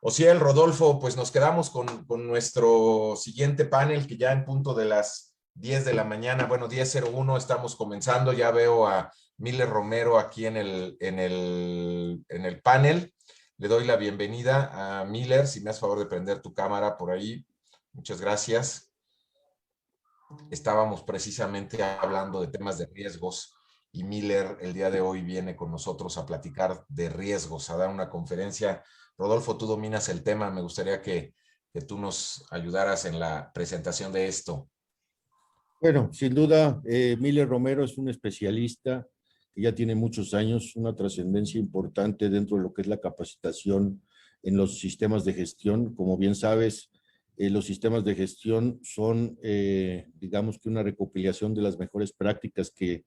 Osiel, Rodolfo, pues nos quedamos con nuestro siguiente panel, que ya en punto de las 10 de la mañana, bueno, 10:01 estamos comenzando. Ya veo a Miller Romero aquí en el panel. Le doy la bienvenida a Miller, si me haces favor de prender tu cámara por ahí. Muchas gracias. Estábamos precisamente hablando de temas de riesgos y Miller el día de hoy viene con nosotros a platicar de riesgos, a dar una conferencia. Rodolfo, tú dominas el tema, me gustaría que tú nos ayudaras en la presentación de esto. Bueno, sin duda, Miller Romero es un especialista que ya tiene muchos años, una trascendencia importante dentro de lo que es la capacitación en los sistemas de gestión. Como bien sabes, los sistemas de gestión son, digamos que una recopilación de las mejores prácticas que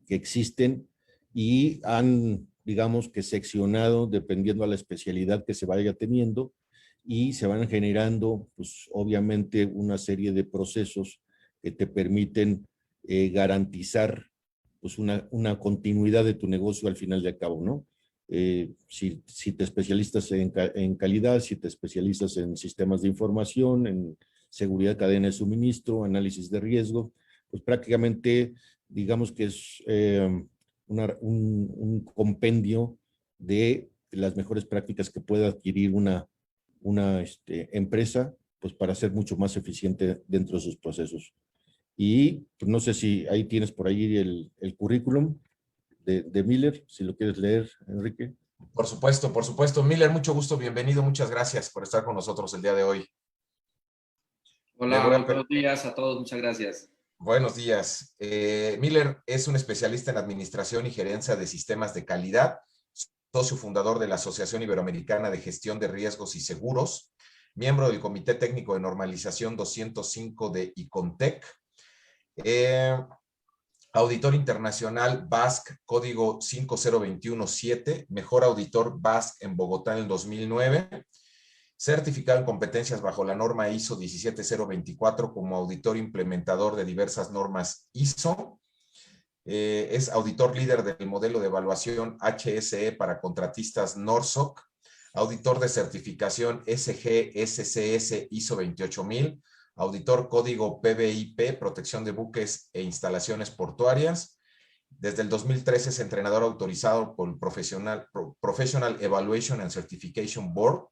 existen y han, digamos que seccionado dependiendo a la especialidad que se vaya teniendo y se van generando, pues obviamente, una serie de procesos que te permiten garantizar pues una continuidad de tu negocio al final de cabo, ¿no? Si te especializas en calidad, si te especializas en sistemas de información, en seguridad de cadena de suministro, análisis de riesgo, pues prácticamente digamos que es un compendio de las mejores prácticas que puede adquirir una empresa, pues para ser mucho más eficiente dentro de sus procesos. Y pues, no sé si ahí tienes por ahí el currículum de Miller, si lo quieres leer, Enrique. Por supuesto. Miller, mucho gusto, bienvenido, muchas gracias por estar con nosotros el día de hoy. Hola, muy buenos días a todos, muchas gracias. Buenos días. Miller es un especialista en administración y gerencia de sistemas de calidad, socio fundador de la Asociación Iberoamericana de Gestión de Riesgos y Seguros, miembro del Comité Técnico de Normalización 205 de ICONTEC, auditor internacional BASC código 50217, mejor auditor BASC en Bogotá en el 2009, certificado en competencias bajo la norma ISO 17024 como auditor implementador de diversas normas ISO. Es auditor líder del modelo de evaluación HSE para contratistas NORSOC, auditor de certificación SG-SCS ISO 28000, auditor código PBIP, protección de buques e instalaciones portuarias. Desde el 2013 es entrenador autorizado por el Professional Evaluation and Certification Board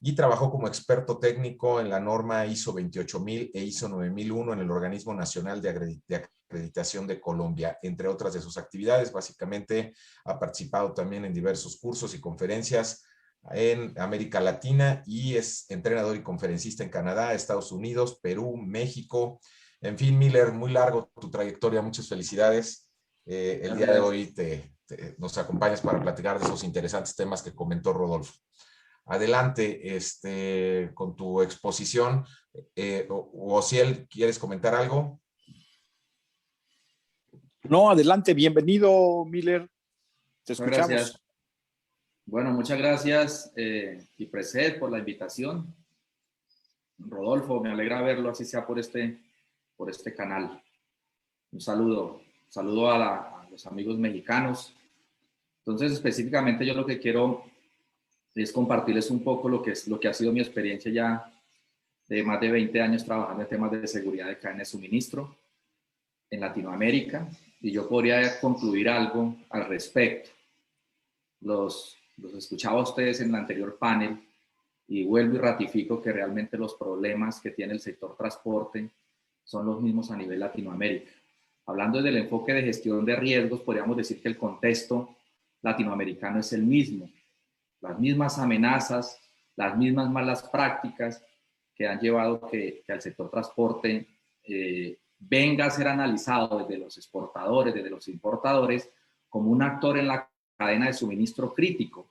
y trabajó como experto técnico en la norma ISO 28000 e ISO 9001 en el Organismo Nacional de Acreditación de Colombia, entre otras de sus actividades. Básicamente ha participado también en diversos cursos y conferencias en América Latina y es entrenador y conferencista en Canadá, Estados Unidos, Perú, México. En fin, Miller, muy largo tu trayectoria, muchas felicidades. El día de hoy nos acompañas para platicar de esos interesantes temas que comentó Rodolfo. Adelante con tu exposición. Osiel, ¿quieres comentar algo? No, adelante, bienvenido, Miller. Te escuchamos. Gracias. Bueno, muchas gracias, IPRESED, por la invitación. Rodolfo, me alegra verlo, así sea por este canal. Un saludo a los amigos mexicanos. Entonces, específicamente yo lo que quiero es compartirles un poco lo que ha sido mi experiencia ya de más de 20 años trabajando en temas de seguridad de cadena de suministro en Latinoamérica, y yo podría concluir algo al respecto. Los escuchaba a ustedes en el anterior panel y vuelvo y ratifico que realmente los problemas que tiene el sector transporte son los mismos a nivel Latinoamérica. Hablando desde el enfoque de gestión de riesgos, podríamos decir que el contexto latinoamericano es el mismo. Las mismas amenazas, las mismas malas prácticas que han llevado que al sector transporte venga a ser analizado desde los exportadores, desde los importadores, como un actor en la cadena de suministro crítico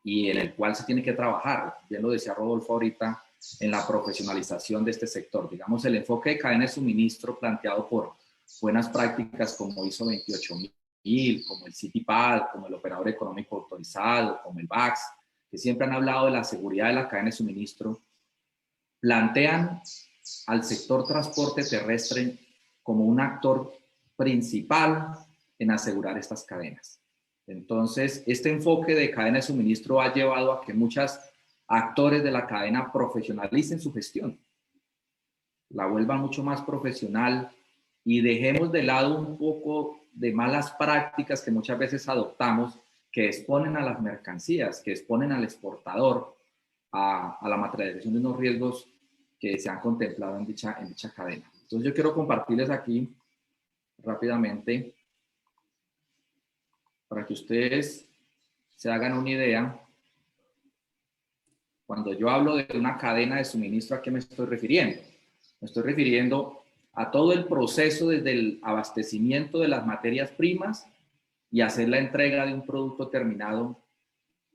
y en el cual se tiene que trabajar. Bien lo decía Rodolfo ahorita, en la profesionalización de este sector. Digamos, el enfoque de cadena de suministro planteado por buenas prácticas como ISO 28000, como el CITIPAD, como el operador económico autorizado, como el VAX, que siempre han hablado de la seguridad de la cadena de suministro, plantean al sector transporte terrestre como un actor principal en asegurar estas cadenas. Entonces, este enfoque de cadena de suministro ha llevado a que muchas actores de la cadena profesionalicen su gestión, la vuelvan mucho más profesional y dejemos de lado un poco de malas prácticas que muchas veces adoptamos, que exponen a las mercancías, que exponen al exportador a la materialización de unos riesgos que se han contemplado en dicha cadena. Entonces yo quiero compartirles aquí rápidamente para que ustedes se hagan una idea. Cuando yo hablo de una cadena de suministro, ¿a qué me estoy refiriendo? Me estoy refiriendo a todo el proceso desde el abastecimiento de las materias primas y hacer la entrega de un producto terminado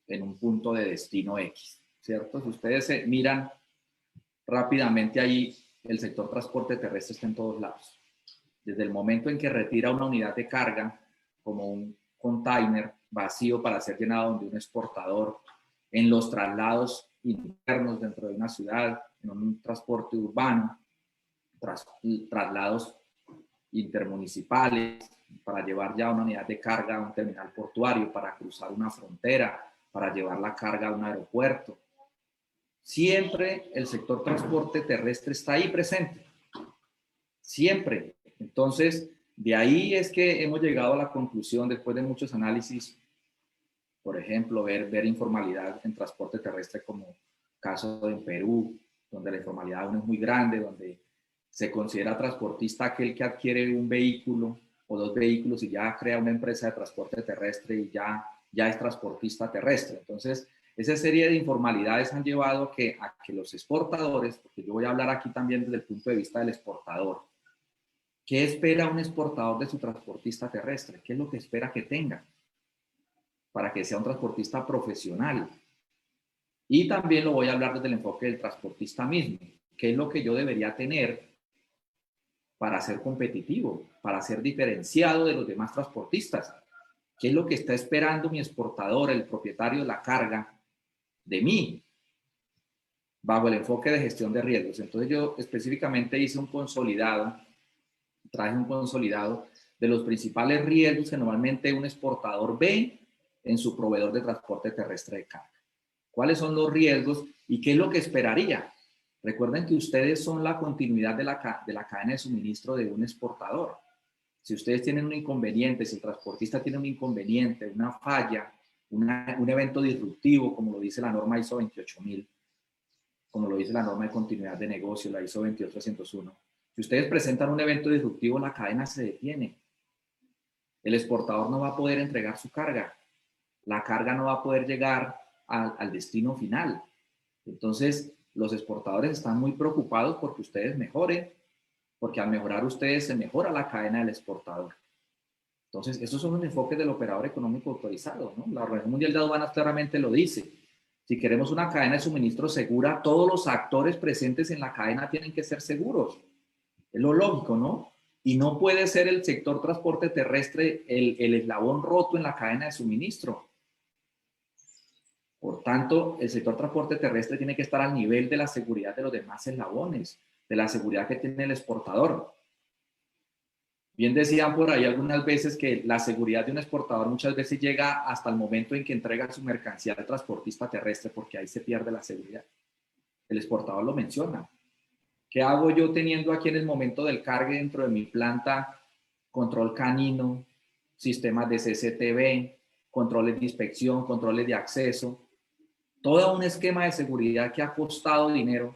en un punto de destino X, ¿cierto? Si ustedes se miran rápidamente ahí, el sector transporte terrestre está en todos lados. Desde el momento en que retira una unidad de carga, como un container vacío para ser llenado de un exportador, en los traslados internos dentro de una ciudad, en un transporte urbano, traslados intermunicipales, para llevar ya una unidad de carga a un terminal portuario, para cruzar una frontera, para llevar la carga a un aeropuerto. Siempre el sector transporte terrestre está ahí presente. Siempre. Entonces, de ahí es que hemos llegado a la conclusión, después de muchos análisis, por ejemplo, ver informalidad en transporte terrestre como caso en Perú, donde la informalidad aún es muy grande, donde se considera transportista aquel que adquiere un vehículo o dos vehículos y ya crea una empresa de transporte terrestre y ya es transportista terrestre. Entonces, esa serie de informalidades han llevado a que los exportadores, porque yo voy a hablar aquí también desde el punto de vista del exportador, ¿qué espera un exportador de su transportista terrestre? ¿Qué es lo que espera que tenga para que sea un transportista profesional? Y también lo voy a hablar desde el enfoque del transportista mismo. ¿Qué es lo que yo debería tener para ser competitivo, para ser diferenciado de los demás transportistas? ¿Qué es lo que está esperando mi exportador, el propietario de la carga, de mí, bajo el enfoque de gestión de riesgos? Entonces yo específicamente hice un consolidado, traje un consolidado de los principales riesgos que normalmente un exportador ve en su proveedor de transporte terrestre de carga. ¿Cuáles son los riesgos y qué es lo que esperaría? Recuerden que ustedes son la continuidad de la cadena de suministro de un exportador. Si ustedes tienen un inconveniente, si el transportista tiene un inconveniente, una falla, un evento disruptivo, como lo dice la norma ISO 28000, como lo dice la norma de continuidad de negocio, la ISO 22301, si ustedes presentan un evento disruptivo, la cadena se detiene. El exportador no va a poder entregar su carga. La carga no va a poder llegar al destino final. Entonces, los exportadores están muy preocupados porque ustedes mejoren, porque al mejorar ustedes se mejora la cadena del exportador. Entonces, esos son los enfoques del operador económico autorizado, ¿no? La Organización Mundial de Aduanas claramente lo dice. Si queremos una cadena de suministro segura, todos los actores presentes en la cadena tienen que ser seguros. Es lo lógico, ¿no? Y no puede ser el sector transporte terrestre el eslabón roto en la cadena de suministro. Por tanto, el sector transporte terrestre tiene que estar al nivel de la seguridad de los demás eslabones, de la seguridad que tiene el exportador. Bien decían por ahí algunas veces que la seguridad de un exportador muchas veces llega hasta el momento en que entrega su mercancía al transportista terrestre, porque ahí se pierde la seguridad. El exportador lo menciona. ¿Qué hago yo teniendo aquí en el momento del cargue dentro de mi planta control canino, sistemas de CCTV, controles de inspección, controles de acceso? Todo un esquema de seguridad que ha costado dinero,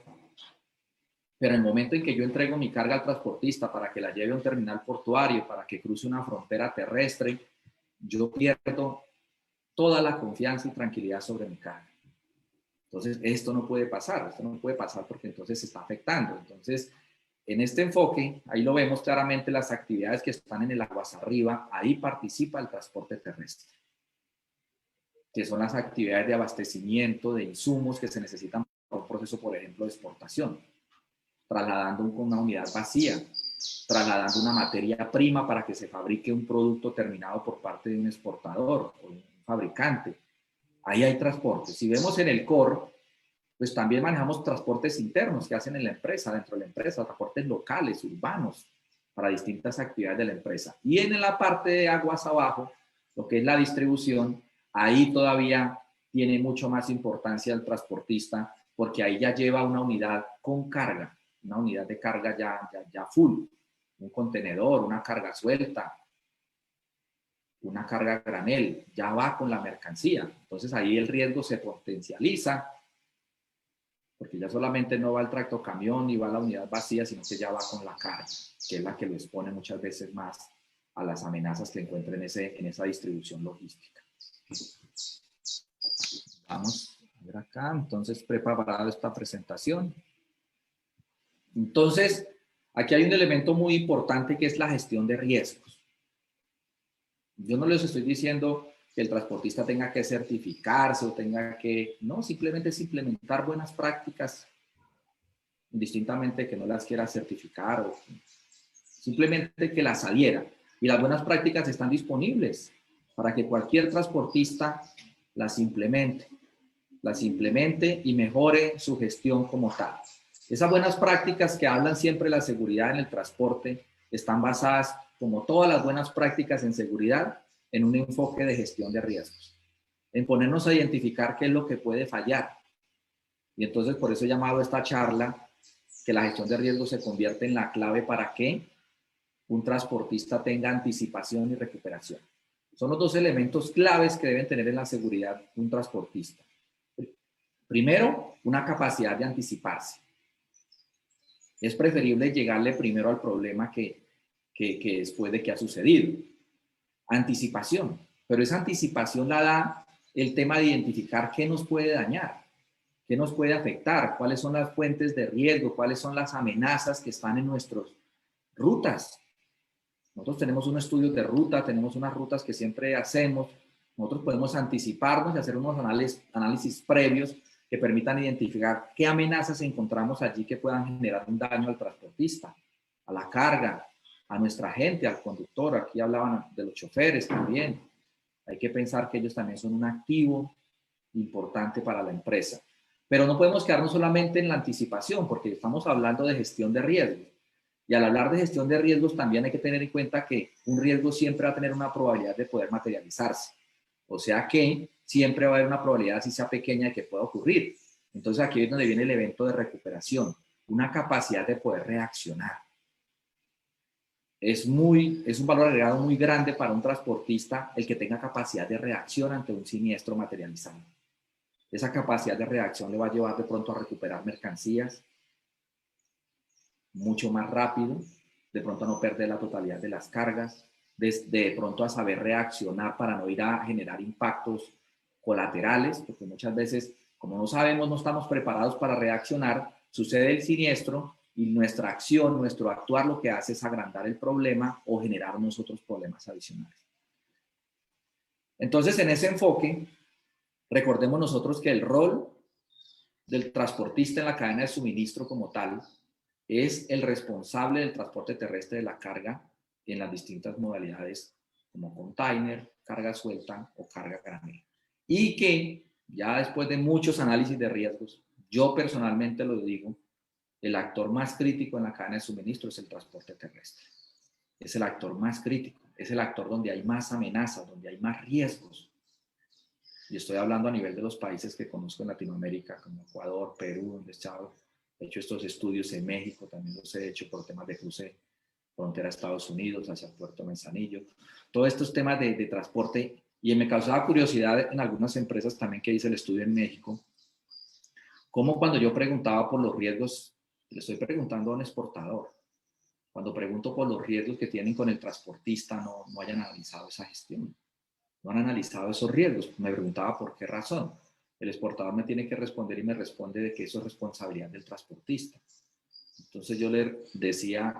pero en el momento en que yo entrego mi carga al transportista para que la lleve a un terminal portuario, para que cruce una frontera terrestre, yo pierdo toda la confianza y tranquilidad sobre mi carga. Entonces, esto no puede pasar porque entonces se está afectando. Entonces, en este enfoque, ahí lo vemos claramente, las actividades que están en el aguas arriba, ahí participa el transporte terrestre, que son las actividades de abastecimiento de insumos que se necesitan para un proceso, por ejemplo, de exportación, trasladando una unidad vacía, trasladando una materia prima para que se fabrique un producto terminado por parte de un exportador o un fabricante. Ahí hay transporte. Si vemos en el core, pues también manejamos transportes internos que hacen en la empresa, dentro de la empresa, transportes locales, urbanos, para distintas actividades de la empresa. Y en la parte de aguas abajo, lo que es la distribución, ahí todavía tiene mucho más importancia el transportista, porque ahí ya lleva una unidad con carga, una unidad de carga ya full, un contenedor, una carga suelta, una carga a granel, ya va con la mercancía. Entonces ahí el riesgo se potencializa, porque ya solamente no va el tractocamión ni va la unidad vacía, sino que ya va con la carga, que es la que lo expone muchas veces más a las amenazas que encuentra en esa distribución logística. Vamos a ver acá, entonces preparada esta presentación. Entonces, aquí hay un elemento muy importante que es la gestión de riesgos. Yo no les estoy diciendo que el transportista tenga que certificarse o tenga que, no, simplemente es implementar buenas prácticas, indistintamente que no las quiera certificar o simplemente que las adhiera. Y las buenas prácticas están disponibles para que cualquier transportista las implemente y mejore su gestión como tal. Esas buenas prácticas que hablan siempre de la seguridad en el transporte están basadas, como todas las buenas prácticas en seguridad, en un enfoque de gestión de riesgos, en ponernos a identificar qué es lo que puede fallar. Y entonces por eso he llamado esta charla que la gestión de riesgos se convierte en la clave para que un transportista tenga anticipación y recuperación. Son los dos elementos claves que deben tener en la seguridad un transportista. Primero, una capacidad de anticiparse. Es preferible llegarle primero al problema que después de que ha sucedido. Anticipación. Pero esa anticipación la da el tema de identificar qué nos puede dañar, qué nos puede afectar, cuáles son las fuentes de riesgo, cuáles son las amenazas que están en nuestras rutas. Nosotros tenemos un estudio de ruta, tenemos unas rutas que siempre hacemos. Nosotros podemos anticiparnos y hacer unos análisis previos que permitan identificar qué amenazas encontramos allí que puedan generar un daño al transportista, a la carga, a nuestra gente, al conductor. Aquí hablaban de los choferes también. Hay que pensar que ellos también son un activo importante para la empresa. Pero no podemos quedarnos solamente en la anticipación, porque estamos hablando de gestión de riesgos. Y al hablar de gestión de riesgos también hay que tener en cuenta que un riesgo siempre va a tener una probabilidad de poder materializarse. O sea que siempre va a haber una probabilidad, así sea pequeña, de que pueda ocurrir. Entonces aquí es donde viene el evento de recuperación, una capacidad de poder reaccionar. Es un valor agregado muy grande para un transportista el que tenga capacidad de reacción ante un siniestro materializado. Esa capacidad de reacción le va a llevar de pronto a recuperar mercancías mucho más rápido, de pronto a no perder la totalidad de las cargas, de pronto a saber reaccionar para no ir a generar impactos colaterales, porque muchas veces, como no sabemos, no estamos preparados para reaccionar, sucede el siniestro y nuestra acción, nuestro actuar lo que hace es agrandar el problema o generar nosotros problemas adicionales. Entonces, en ese enfoque, recordemos nosotros que el rol del transportista en la cadena de suministro como tal es el responsable del transporte terrestre de la carga en las distintas modalidades como container, carga suelta o carga granel. Y que ya después de muchos análisis de riesgos, yo personalmente lo digo, el actor más crítico en la cadena de suministro es el transporte terrestre. Es el actor más crítico, es el actor donde hay más amenazas, donde hay más riesgos. Y estoy hablando a nivel de los países que conozco en Latinoamérica, como Ecuador, Perú, donde he hecho estos estudios en México, también los he hecho por temas de cruce frontera a Estados Unidos, hacia Puerto Manzanillo. Todos estos temas de transporte, y me causaba curiosidad en algunas empresas también que hice el estudio en México, cómo cuando yo preguntaba por los riesgos, le estoy preguntando a un exportador, cuando pregunto por los riesgos que tienen con el transportista, no hayan analizado esa gestión, no han analizado esos riesgos. Me preguntaba por qué razón. El exportador me tiene que responder y me responde de que eso es responsabilidad del transportista. Entonces yo le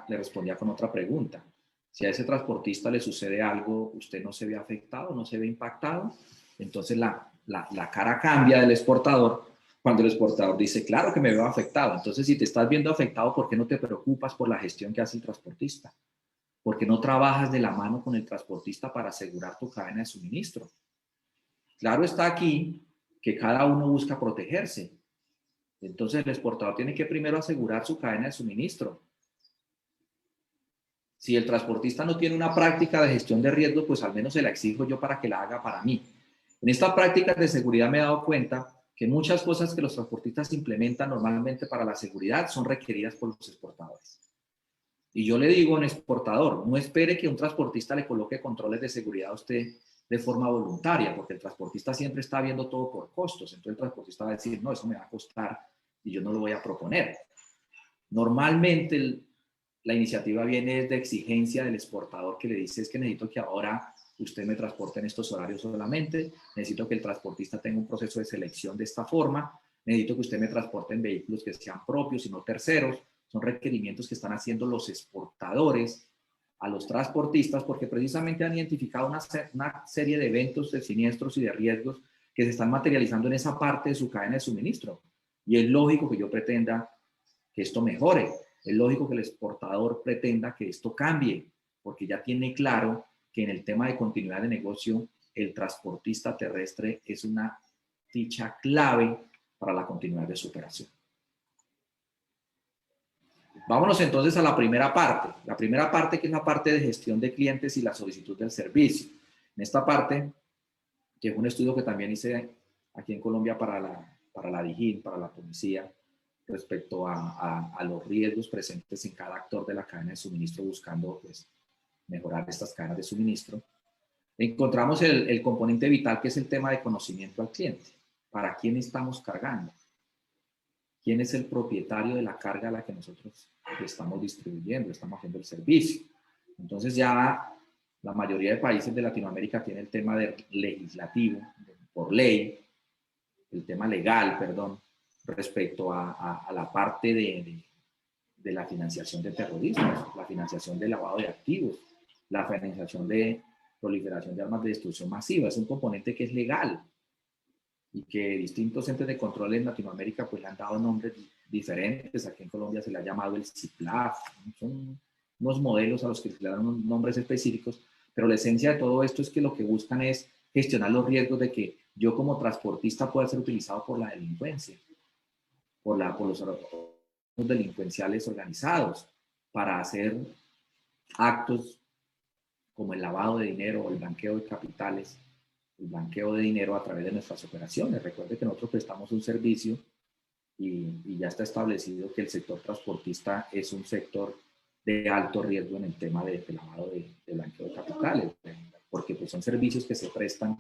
respondía con otra pregunta. Si a ese transportista le sucede algo, ¿usted no se ve afectado, no se ve impactado? Entonces la cara cambia del exportador cuando el exportador dice, claro que me veo afectado. Entonces, si te estás viendo afectado, ¿por qué no te preocupas por la gestión que hace el transportista? ¿Por qué no trabajas de la mano con el transportista para asegurar tu cadena de suministro? Claro está aquí que cada uno busca protegerse. Entonces el exportador tiene que primero asegurar su cadena de suministro. Si el transportista no tiene una práctica de gestión de riesgo, pues al menos se la exijo yo para que la haga para mí. En estas prácticas de seguridad me he dado cuenta que muchas cosas que los transportistas implementan normalmente para la seguridad son requeridas por los exportadores. Y yo le digo a un exportador, no espere que un transportista le coloque controles de seguridad a usted de forma voluntaria, porque el transportista siempre está viendo todo por costos. Entonces el transportista va a decir, no, eso me va a costar y yo no lo voy a proponer. Normalmente la iniciativa viene de exigencia del exportador que le dice es que necesito que ahora usted me transporte en estos horarios solamente, necesito que el transportista tenga un proceso de selección de esta forma, necesito que usted me transporte en vehículos que sean propios y no terceros. Son requerimientos que están haciendo los exportadores a los transportistas porque precisamente han identificado una serie de eventos, de siniestros y de riesgos que se están materializando en esa parte de su cadena de suministro. Y es lógico que yo pretenda que esto mejore, es lógico que el exportador pretenda que esto cambie, porque ya tiene claro que en el tema de continuidad de negocio, el transportista terrestre es una ficha clave para la continuidad de su operación. Vámonos entonces a la primera parte. La primera parte que es la parte de gestión de clientes y la solicitud del servicio. En esta parte, que es un estudio que también hice aquí en Colombia para la DIGIN, para la policía, respecto a los riesgos presentes en cada actor de la cadena de suministro buscando pues, mejorar estas cadenas de suministro. Encontramos el componente vital que es el tema de conocimiento al cliente. ¿Para quién estamos cargando? ¿Quién es el propietario de la carga a la que nosotros estamos distribuyendo, estamos haciendo el servicio? Entonces ya la mayoría de países de Latinoamérica tiene el tema de legislativo, por ley, el tema legal, perdón, respecto a la parte de la financiación de terrorismo, la financiación de lavado de activos, la financiación de proliferación de armas de destrucción masiva. Es un componente que es legal y que distintos entes de control en Latinoamérica pues le han dado nombres diferentes. Aquí en Colombia se le ha llamado el CIPLAF, son unos modelos a los que se le dan unos nombres específicos, pero la esencia de todo esto es que lo que buscan es gestionar los riesgos de que yo como transportista pueda ser utilizado por la delincuencia, por los delincuenciales organizados, para hacer actos como el lavado de dinero o el blanqueo de capitales, el blanqueo de dinero a través de nuestras operaciones. Recuerde que nosotros prestamos un servicio y ya está establecido que el sector transportista es un sector de alto riesgo en el tema de lavado de blanqueo de capitales, porque pues son servicios que se prestan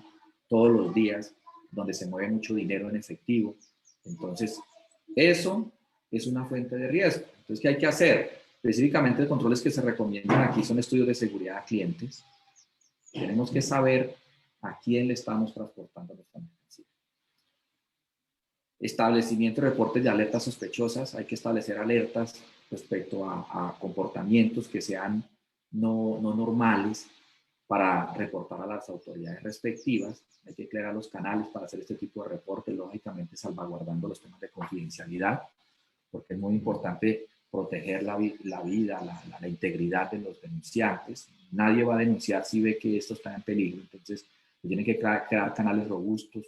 todos los días, donde se mueve mucho dinero en efectivo. Entonces, eso es una fuente de riesgo. Entonces, ¿qué hay que hacer? Específicamente, los controles que se recomiendan aquí son estudios de seguridad a clientes. Tenemos que saber a quién le estamos transportando nuestra mercancía. Establecimiento de reportes de alertas sospechosas. Hay que establecer alertas respecto a comportamientos que sean no normales para reportar a las autoridades respectivas. Hay que crear los canales para hacer este tipo de reportes, lógicamente salvaguardando los temas de confidencialidad, porque es muy importante proteger la vida, la integridad de los denunciantes. Nadie va a denunciar si ve que esto está en peligro, entonces tienen que crear canales robustos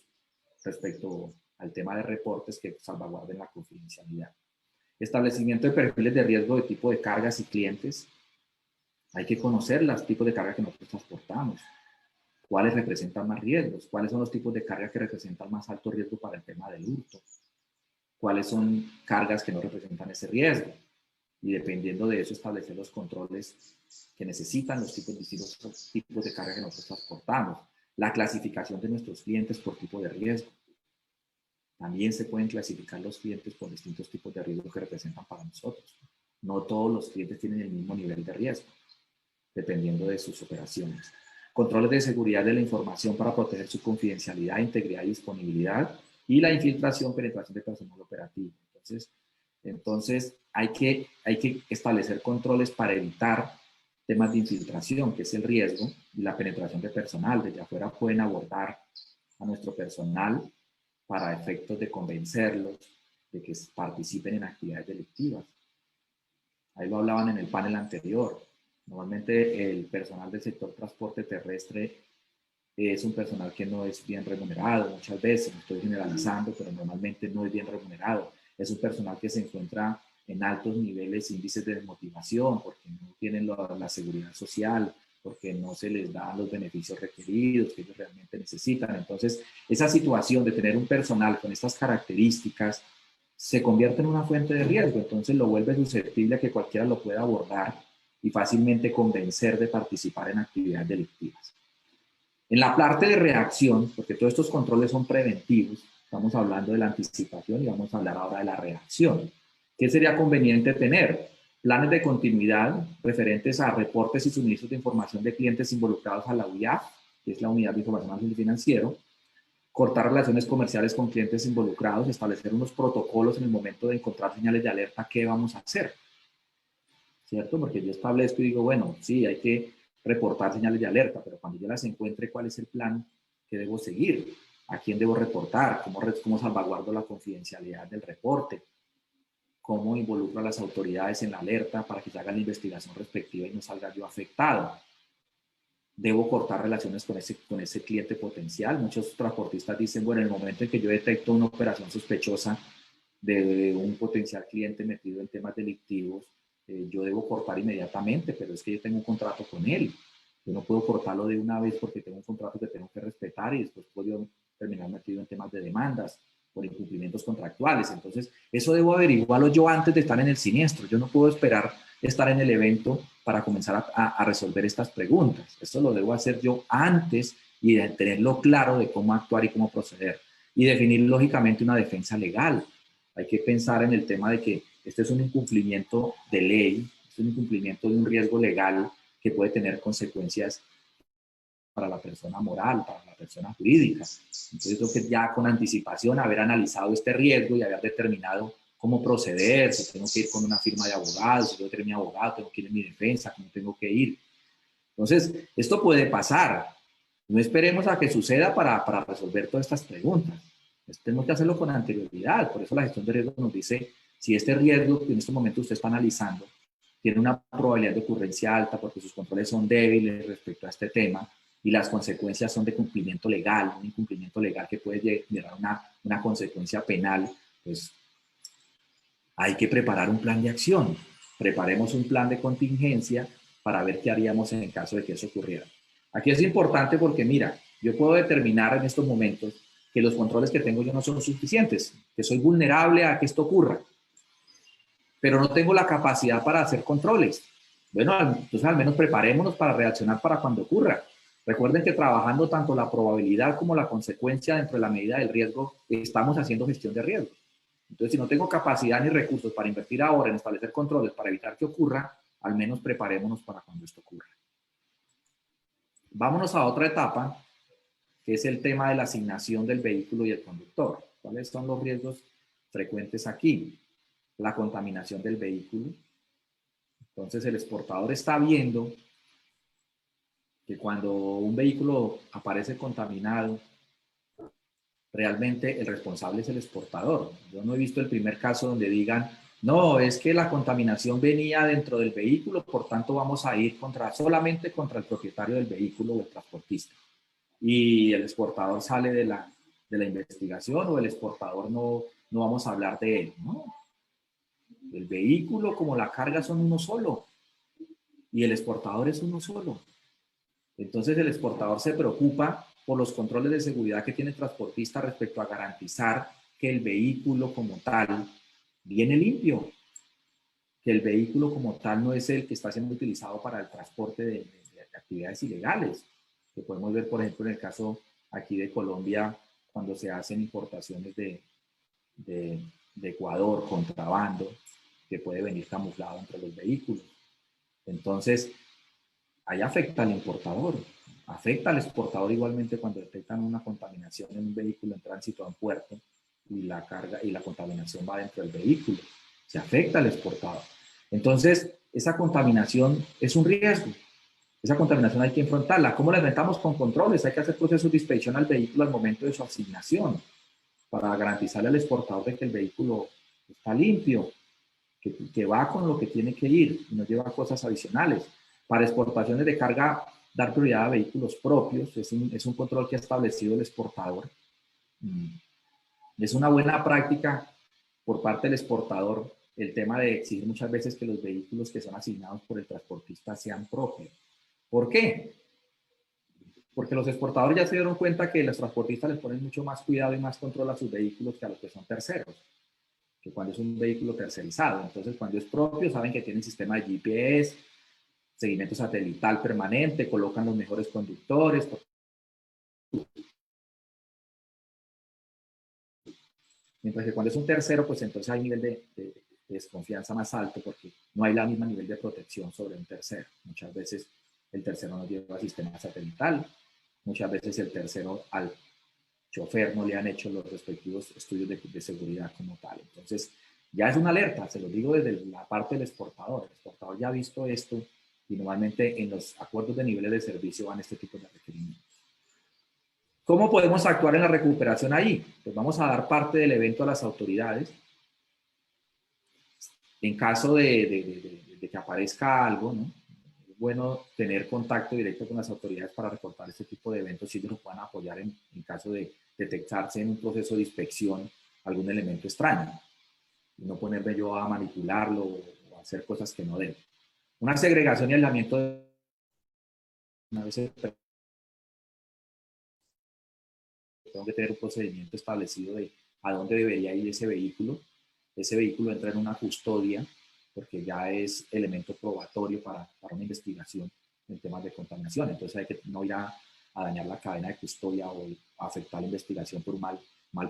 respecto al tema de reportes que salvaguarden la confidencialidad. Establecimiento de perfiles de riesgo de tipo de cargas y clientes. Hay que conocer los tipos de carga que nosotros transportamos, cuáles representan más riesgos, cuáles son los tipos de carga que representan más alto riesgo para el tema del hurto, cuáles son cargas que no representan ese riesgo, y dependiendo de eso establecer los controles que necesitan los distintos tipos de carga que nosotros transportamos. La clasificación de nuestros clientes por tipo de riesgo. También se pueden clasificar los clientes por distintos tipos de riesgo que representan para nosotros. No todos los clientes tienen el mismo nivel de riesgo, dependiendo de sus operaciones. Controles de seguridad de la información para proteger su confidencialidad, integridad y disponibilidad. Y la infiltración, penetración de personal operativo. Entonces hay que establecer controles para evitar temas de infiltración, que es el riesgo, y la penetración de personal. Desde afuera pueden abordar a nuestro personal para efectos de convencerlos de que participen en actividades delictivas. Ahí lo hablaban en el panel anterior. Normalmente el personal del sector transporte terrestre es un personal que no es bien remunerado, muchas veces, estoy generalizando, pero normalmente no es bien remunerado. Es un personal que se encuentra en altos niveles, índices de desmotivación, porque no tienen la seguridad social, porque no se les dan los beneficios requeridos que ellos realmente necesitan. Entonces, esa situación de tener un personal con estas características se convierte en una fuente de riesgo, entonces lo vuelve susceptible a que cualquiera lo pueda abordar y fácilmente convencer de participar en actividades delictivas. En la parte de reacción, porque todos estos controles son preventivos, estamos hablando de la anticipación y vamos a hablar ahora de la reacción. ¿Qué sería conveniente tener? Planes de continuidad referentes a reportes y suministros de información de clientes involucrados a la UIAF, que es la Unidad de Información Financiera, cortar relaciones comerciales con clientes involucrados, establecer unos protocolos en el momento de encontrar señales de alerta, ¿qué vamos a hacer? ¿Cierto? Porque yo establezco y digo, bueno, sí, hay que reportar señales de alerta, pero cuando yo las encuentre, ¿cuál es el plan que debo seguir? ¿A quién debo reportar? ¿Cómo salvaguardo la confidencialidad del reporte? ¿Cómo involucro a las autoridades en la alerta para que se haga la investigación respectiva y no salga yo afectado? ¿Debo cortar relaciones con ese cliente potencial? Muchos transportistas dicen, bueno, en el momento en que yo detecto una operación sospechosa de un potencial cliente metido en temas delictivos, yo debo cortar inmediatamente, pero es que yo tengo un contrato con él. Yo no puedo cortarlo de una vez porque tengo un contrato que tengo que respetar y después puedo terminar metido en temas de demandas por incumplimientos contractuales. Entonces, eso debo averiguarlo yo antes de estar en el siniestro. Yo no puedo esperar estar en el evento para comenzar a resolver estas preguntas. Esto lo debo hacer yo antes y de tenerlo claro de cómo actuar y cómo proceder. Y definir lógicamente una defensa legal. Hay que pensar en el tema de que este es un incumplimiento de ley, es un incumplimiento de un riesgo legal que puede tener consecuencias para la persona moral, para la persona jurídica. Entonces, creo que ya con anticipación haber analizado este riesgo y haber determinado cómo proceder, si tengo que ir con una firma de abogados, si yo tengo mi abogado, tengo que ir en mi defensa, cómo tengo que ir. Entonces, esto puede pasar. No esperemos a que suceda para resolver todas estas preguntas. Tenemos que hacerlo con anterioridad. Por eso la gestión de riesgo nos dice si este riesgo que en este momento usted está analizando tiene una probabilidad de ocurrencia alta porque sus controles son débiles respecto a este tema y las consecuencias son de cumplimiento legal, un incumplimiento legal que puede generar una consecuencia penal, pues hay que preparar un plan de acción. Preparemos un plan de contingencia para ver qué haríamos en el caso de que eso ocurriera. Aquí es importante porque, mira, yo puedo determinar en estos momentos que los controles que tengo yo no son suficientes, que soy vulnerable a que esto ocurra, pero no tengo la capacidad para hacer controles. Bueno, entonces al menos preparémonos para reaccionar para cuando ocurra. Recuerden que trabajando tanto la probabilidad como la consecuencia dentro de la medida del riesgo, estamos haciendo gestión de riesgo. Entonces, si no tengo capacidad ni recursos para invertir ahora en establecer controles para evitar que ocurra, al menos preparémonos para cuando esto ocurra. Vámonos a otra etapa, que es el tema de la asignación del vehículo y el conductor. ¿Cuáles son los riesgos frecuentes aquí? La contaminación del vehículo. Entonces, el exportador está viendo que cuando un vehículo aparece contaminado, realmente el responsable es el exportador. Yo no he visto el primer caso donde digan, no, es que la contaminación venía dentro del vehículo, por tanto vamos a ir solamente contra el propietario del vehículo o el transportista. Y el exportador sale de la investigación o el exportador no vamos a hablar de él. No. El vehículo como la carga son uno solo y el exportador es uno solo. Entonces el exportador se preocupa por los controles de seguridad que tiene el transportista respecto a garantizar que el vehículo como tal viene limpio, que el vehículo como tal no es el que está siendo utilizado para el transporte de actividades ilegales, que podemos ver, por ejemplo, en el caso aquí de Colombia, cuando se hacen importaciones de Ecuador, contrabando, que puede venir camuflado entre los vehículos. Entonces, ahí afecta al importador, afecta al exportador igualmente cuando detectan una contaminación en un vehículo en tránsito a un puerto y la carga y la contaminación va dentro del vehículo. Se afecta al exportador. Entonces, esa contaminación es un riesgo. Esa contaminación hay que enfrentarla. ¿Cómo la enfrentamos? Con controles. Hay que hacer procesos de inspección al vehículo al momento de su asignación para garantizarle al exportador de que el vehículo está limpio, que va con lo que tiene que ir y no lleva cosas adicionales. Para exportaciones de carga, dar prioridad a vehículos propios es un control que ha establecido el exportador. Es una buena práctica por parte del exportador el tema de exigir muchas veces que los vehículos que son asignados por el transportista sean propios. ¿Por qué? Porque los exportadores ya se dieron cuenta que los transportistas les ponen mucho más cuidado y más control a sus vehículos que a los que son terceros, que cuando es un vehículo tercerizado. Entonces, cuando es propio, saben que tienen sistema de GPS, seguimiento satelital permanente, colocan los mejores conductores. Mientras que cuando es un tercero, pues entonces hay un nivel de desconfianza más alto porque no hay la misma nivel de protección sobre un tercero. Muchas veces el tercero no lleva sistema satelital, muchas veces el tercero al chofer no le han hecho los respectivos estudios de seguridad como tal. Entonces, ya es una alerta, se lo digo desde la parte del exportador. El exportador ya ha visto esto y normalmente en los acuerdos de niveles de servicio van este tipo de requerimientos. ¿Cómo podemos actuar en la recuperación ahí? Pues vamos a dar parte del evento a las autoridades. En caso de que aparezca algo, ¿no? Es bueno tener contacto directo con las autoridades para reportar este tipo de eventos si ellos nos puedan apoyar en caso de detectarse en un proceso de inspección algún elemento extraño. Y no ponerme yo a manipularlo o a hacer cosas que no debo. Una segregación y aislamiento una vez tengo que tener un procedimiento establecido de a dónde debería ir ese vehículo. Ese vehículo entra en una custodia porque ya es elemento probatorio para una investigación en temas de contaminación. Entonces hay que no ir a dañar la cadena de custodia o a afectar la investigación por mal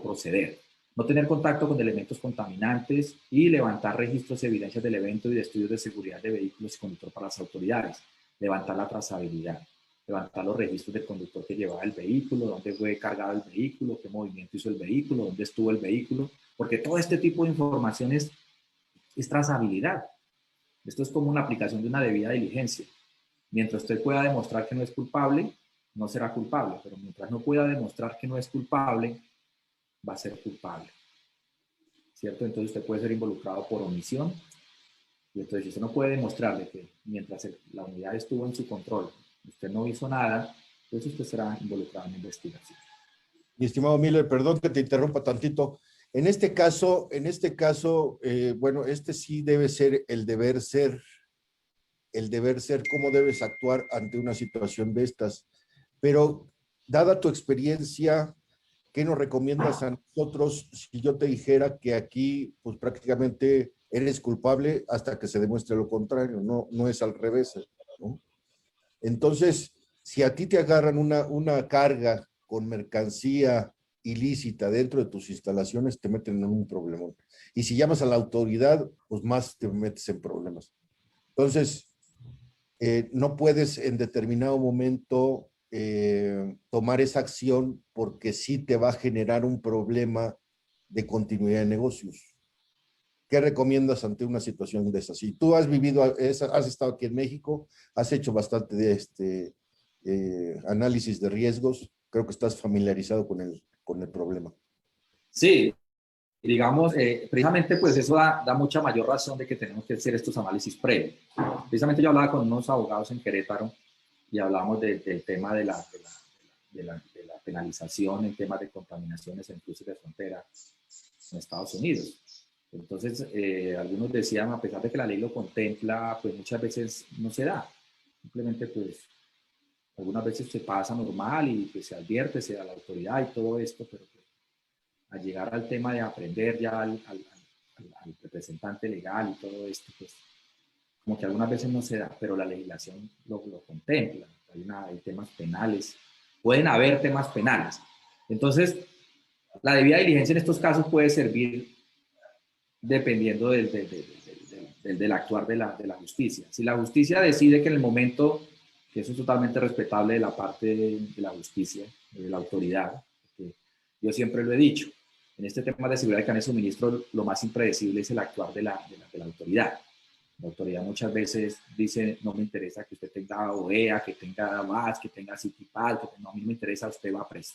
proceder. No tener contacto con elementos contaminantes y levantar registros y evidencias del evento y de estudios de seguridad de vehículos y conductor para las autoridades. Levantar la trazabilidad. Levantar los registros del conductor que llevaba el vehículo, dónde fue cargado el vehículo, qué movimiento hizo el vehículo, dónde estuvo el vehículo, porque todo este tipo de información es trazabilidad. Esto es como una aplicación de una debida diligencia. Mientras usted pueda demostrar que no es culpable, no será culpable, pero mientras no pueda demostrar que no es culpable, va a ser culpable. ¿Cierto? Entonces usted puede ser involucrado por omisión. Y entonces si usted no puede demostrarle que mientras la unidad estuvo en su control, usted no hizo nada, entonces usted será involucrado en investigación. Mi estimado Miller, perdón que te interrumpa tantito. En este caso, bueno, este sí debe ser el deber ser, cómo debes actuar ante una situación de estas. Pero, dada tu experiencia, ¿qué nos recomiendas a nosotros si yo te dijera que aquí, pues prácticamente eres culpable hasta que se demuestre lo contrario? No es al revés, ¿no? Entonces, si a ti te agarran una carga con mercancía ilícita dentro de tus instalaciones, te meten en un problemón. Y si llamas a la autoridad, pues más te metes en problemas. Entonces, no puedes en determinado momento tomar esa acción porque sí te va a generar un problema de continuidad de negocios. ¿Qué recomiendas ante una situación de esas? Si tú has vivido, has estado aquí en México, has hecho bastante de análisis de riesgos, creo que estás familiarizado con el problema. Sí, digamos, precisamente pues eso da mucha mayor razón de que tenemos que hacer estos análisis previos. Precisamente yo hablaba con unos abogados en Querétaro y hablábamos del tema de la penalización en temas de contaminaciones en cruces de frontera en Estados Unidos. Entonces, algunos decían, a pesar de que la ley lo contempla, pues muchas veces no se da. Simplemente, pues, algunas veces se pasa normal y pues, se advierte, se da la autoridad y todo esto, pero pues, al llegar al tema de aprender ya al representante legal y todo esto, pues, como que algunas veces no se da, pero la legislación lo contempla. Hay temas penales, pueden haber temas penales. Entonces, la debida diligencia en estos casos puede servir dependiendo del actuar de la justicia. Si la justicia decide que en el momento, que eso es totalmente respetable de la parte de la justicia, de la autoridad, porque yo siempre lo he dicho, en este tema de seguridad de cadena de suministro, lo más impredecible es el actuar de la autoridad. La autoridad muchas veces dice, no me interesa que usted tenga OEA, que tenga VAS, que tenga CITIPAL, no, a mí me interesa, usted va preso.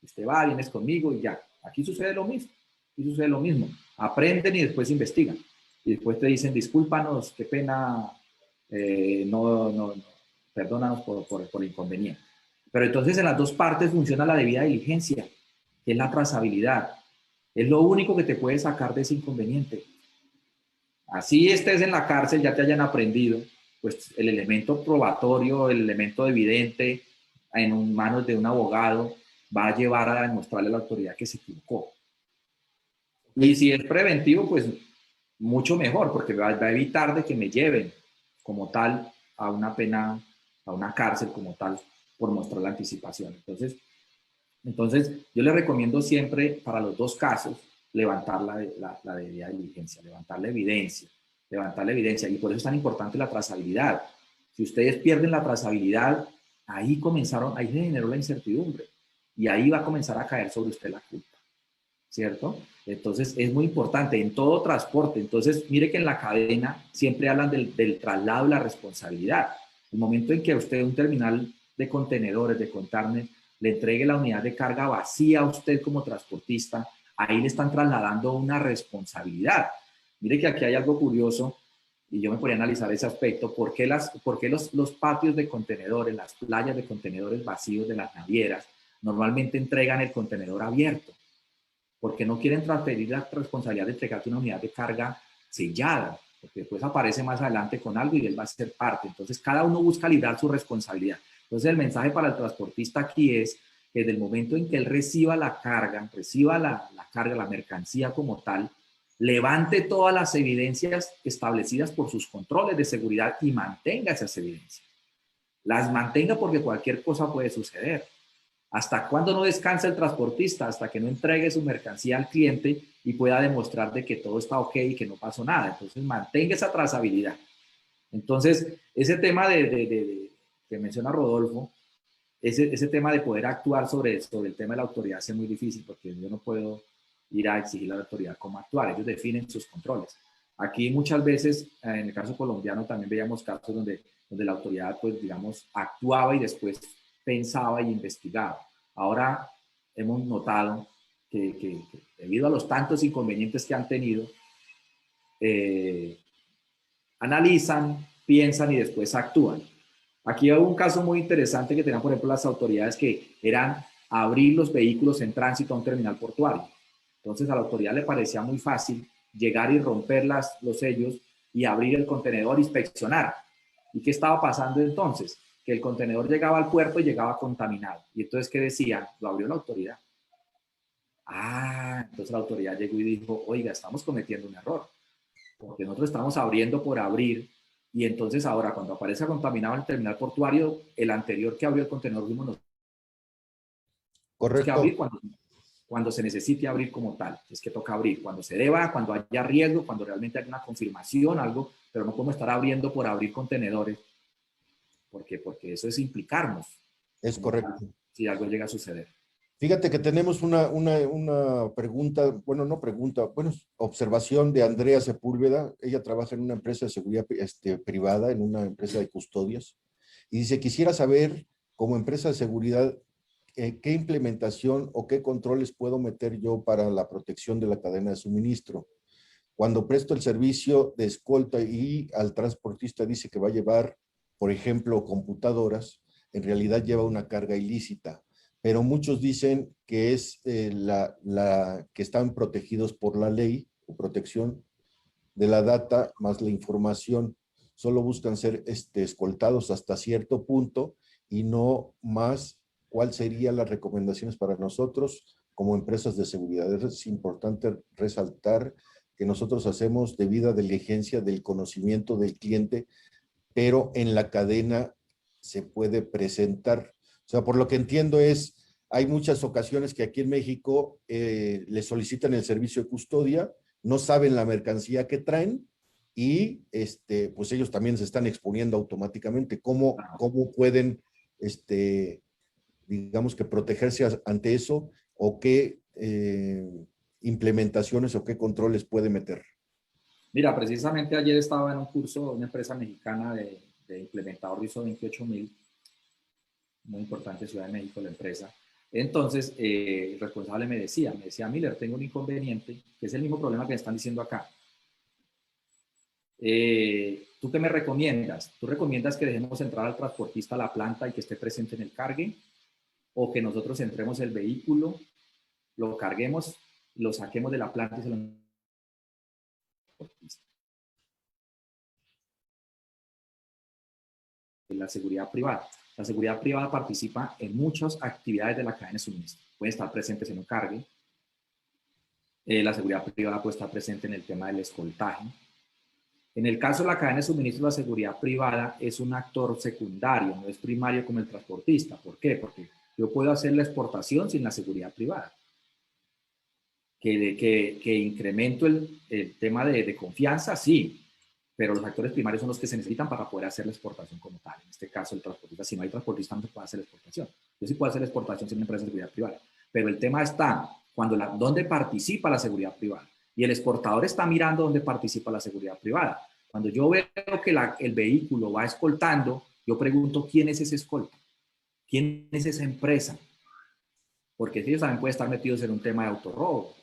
Usted va, vienes conmigo y ya. Aquí sucede lo mismo. Aquí sucede lo mismo. Aprenden y después investigan. Y después te dicen, discúlpanos, qué pena, perdónanos por el inconveniente. Pero entonces en las dos partes funciona la debida diligencia, que es la trazabilidad. Es lo único que te puede sacar de ese inconveniente. Así estés en la cárcel, ya te hayan aprendido, pues el elemento probatorio, el elemento evidente en manos de un abogado va a llevar a demostrarle a la autoridad que se equivocó. Y si es preventivo, pues mucho mejor, porque va a evitar de que me lleven como tal a una pena, a una cárcel como tal, por mostrar la anticipación. Entonces yo le recomiendo siempre, para los dos casos, levantar la debida diligencia, levantar la evidencia. Y por eso es tan importante la trazabilidad. Si ustedes pierden la trazabilidad, ahí se generó la incertidumbre y ahí va a comenzar a caer sobre usted la culpa, ¿cierto? Entonces es muy importante en todo transporte. Entonces mire que en la cadena siempre hablan del traslado y la responsabilidad. El momento en que usted un terminal de contenedores, de containers, le entregue la unidad de carga vacía a usted como transportista, ahí le están trasladando una responsabilidad. Mire que aquí hay algo curioso y yo me podría analizar ese aspecto. ¿Por qué los patios de contenedores, las playas de contenedores vacíos de las navieras normalmente entregan el contenedor abierto? Porque no quieren transferir la responsabilidad de entregarte una unidad de carga sellada, porque después aparece más adelante con algo y él va a ser parte. Entonces, cada uno busca librar su responsabilidad. Entonces, el mensaje para el transportista aquí es que desde el momento en que él reciba la carga, la mercancía como tal, levante todas las evidencias establecidas por sus controles de seguridad y mantenga esas evidencias. Las mantenga porque cualquier cosa puede suceder. ¿Hasta cuándo no descansa el transportista? Hasta que no entregue su mercancía al cliente y pueda demostrar de que todo está ok y que no pasó nada. Entonces, mantenga esa trazabilidad. Entonces, ese tema que menciona Rodolfo, ese tema de poder actuar sobre el tema de la autoridad es muy difícil porque yo no puedo ir a exigir a la autoridad cómo actuar. Ellos definen sus controles. Aquí muchas veces, en el caso colombiano, también veíamos casos donde la autoridad, pues, digamos, actuaba y después pensaba y investigaba. Ahora hemos notado que debido a los tantos inconvenientes que han tenido, analizan, piensan y después actúan. Aquí hay un caso muy interesante que tenían, por ejemplo, las autoridades que eran abrir los vehículos en tránsito a un terminal portuario. Entonces a la autoridad le parecía muy fácil llegar y romper los sellos y abrir el contenedor, inspeccionar. ¿Y qué estaba pasando entonces? Que el contenedor llegaba al puerto y llegaba contaminado. Y entonces, ¿qué decían? Lo abrió la autoridad. Entonces la autoridad llegó y dijo, oiga, estamos cometiendo un error, porque nosotros estamos abriendo por abrir, y entonces ahora cuando aparece contaminado en el terminal portuario, el anterior que abrió el contenedor fuimos nosotros que abrir Correcto. cuando se necesite abrir como tal. Es que toca abrir cuando se deba, cuando haya riesgo, cuando realmente haya una confirmación, algo, pero no podemos estar abriendo por abrir contenedores, porque eso es implicarnos Es como tal, correcto. si algo llega a suceder. Fíjate que tenemos una pregunta, bueno, no pregunta, bueno, observación de Andrea Sepúlveda. Ella trabaja en una empresa de seguridad privada, en una empresa de custodias, y dice, quisiera saber, como empresa de seguridad, qué implementación o qué controles puedo meter yo para la protección de la cadena de suministro. Cuando presto el servicio de escolta y al transportista dice que va a llevar, por ejemplo, computadoras, en realidad lleva una carga ilícita, pero muchos dicen que es que están protegidos por la ley o protección de la data más la información. Solo buscan ser escoltados hasta cierto punto y no más. ¿Cuál serían las recomendaciones para nosotros como empresas de seguridad? Es importante resaltar que nosotros hacemos debida diligencia del conocimiento del cliente, pero en la cadena se puede presentar. O sea, por lo que entiendo hay muchas ocasiones que aquí en México le solicitan el servicio de custodia, no saben la mercancía que traen y pues ellos también se están exponiendo automáticamente. ¿Cómo pueden, digamos que protegerse ante eso o qué implementaciones o qué controles puede meter? Mira, precisamente ayer estaba en un curso de una empresa mexicana de implementador de ISO 28000, muy importante, Ciudad de México, la empresa. Entonces, el responsable me decía, Miller, tengo un inconveniente, que es el mismo problema que me están diciendo acá. ¿Tú qué me recomiendas? ¿Tú recomiendas que dejemos entrar al transportista a la planta y que esté presente en el cargue? ¿O que nosotros entremos el vehículo, lo carguemos, lo saquemos de la planta y se lo transportista? la seguridad privada. La seguridad privada participa en muchas actividades de la cadena de suministro. Pueden estar presentes en un cargue. La seguridad privada puede estar presente en el tema del escoltaje. En el caso de la cadena de suministro, la seguridad privada es un actor secundario, no es primario como el transportista. ¿Por qué? Porque yo puedo hacer la exportación sin la seguridad privada. Que incremento el tema de confianza, sí, pero los actores primarios son los que se necesitan para poder hacer la exportación como tal. En este caso, el transportista, si no hay transportista, no se puede hacer la exportación. Yo sí puedo hacer la exportación sin una empresa de seguridad privada, pero el tema está dónde participa la seguridad privada. Y el exportador está mirando dónde participa la seguridad privada. Cuando yo veo que el vehículo va escoltando, yo pregunto quién es ese escolta, quién es esa empresa, porque ellos también pueden estar metidos en un tema de autorrobo.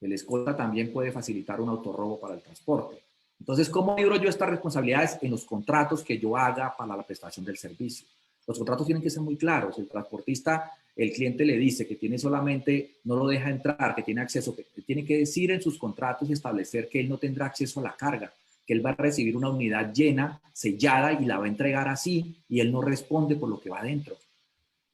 El escolta también puede facilitar un autorrobo para el transporte. Entonces, ¿cómo libro yo estas responsabilidades en los contratos que yo haga para la prestación del servicio? Los contratos tienen que ser muy claros. El transportista, el cliente le dice que tiene solamente, no lo deja entrar, que tiene acceso, que tiene que decir en sus contratos y establecer que él no tendrá acceso a la carga, que él va a recibir una unidad llena, sellada y la va a entregar así y él no responde por lo que va adentro.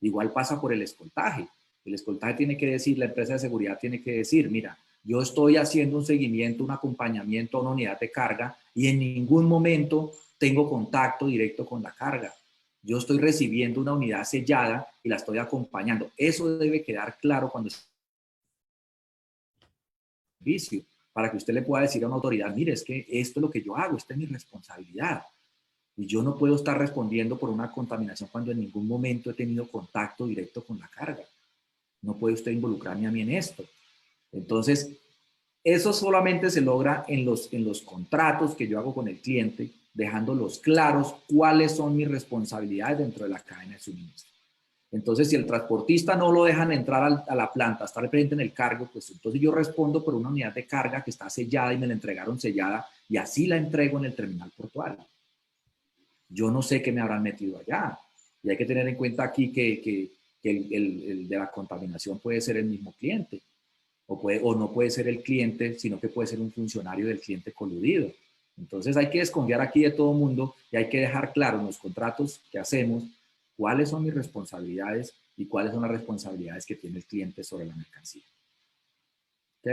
Igual pasa por el escoltaje. El escoltaje tiene que decir, la empresa de seguridad tiene que decir, mira, yo estoy haciendo un seguimiento, un acompañamiento a una unidad de carga y en ningún momento tengo contacto directo con la carga. Yo estoy recibiendo una unidad sellada y la estoy acompañando. Eso debe quedar claro cuando es servicio, para que usted le pueda decir a una autoridad, mire, es que esto es lo que yo hago, esta es mi responsabilidad. Y yo no puedo estar respondiendo por una contaminación cuando en ningún momento he tenido contacto directo con la carga. No puede usted involucrarme a mí en esto. Entonces, eso solamente se logra en los contratos que yo hago con el cliente, dejándolos claros cuáles son mis responsabilidades dentro de la cadena de suministro. Entonces, si el transportista no lo dejan entrar a la planta, estar presente en el cargo, pues entonces yo respondo por una unidad de carga que está sellada y me la entregaron sellada y así la entrego en el terminal portuario. Yo no sé qué me habrán metido allá. Y hay que tener en cuenta aquí que el de la contaminación puede ser el mismo cliente. O no puede ser el cliente, sino que puede ser un funcionario del cliente coludido. Entonces hay que desconfiar aquí de todo mundo y hay que dejar claro en los contratos que hacemos cuáles son mis responsabilidades y cuáles son las responsabilidades que tiene el cliente sobre la mercancía. ¿Ok?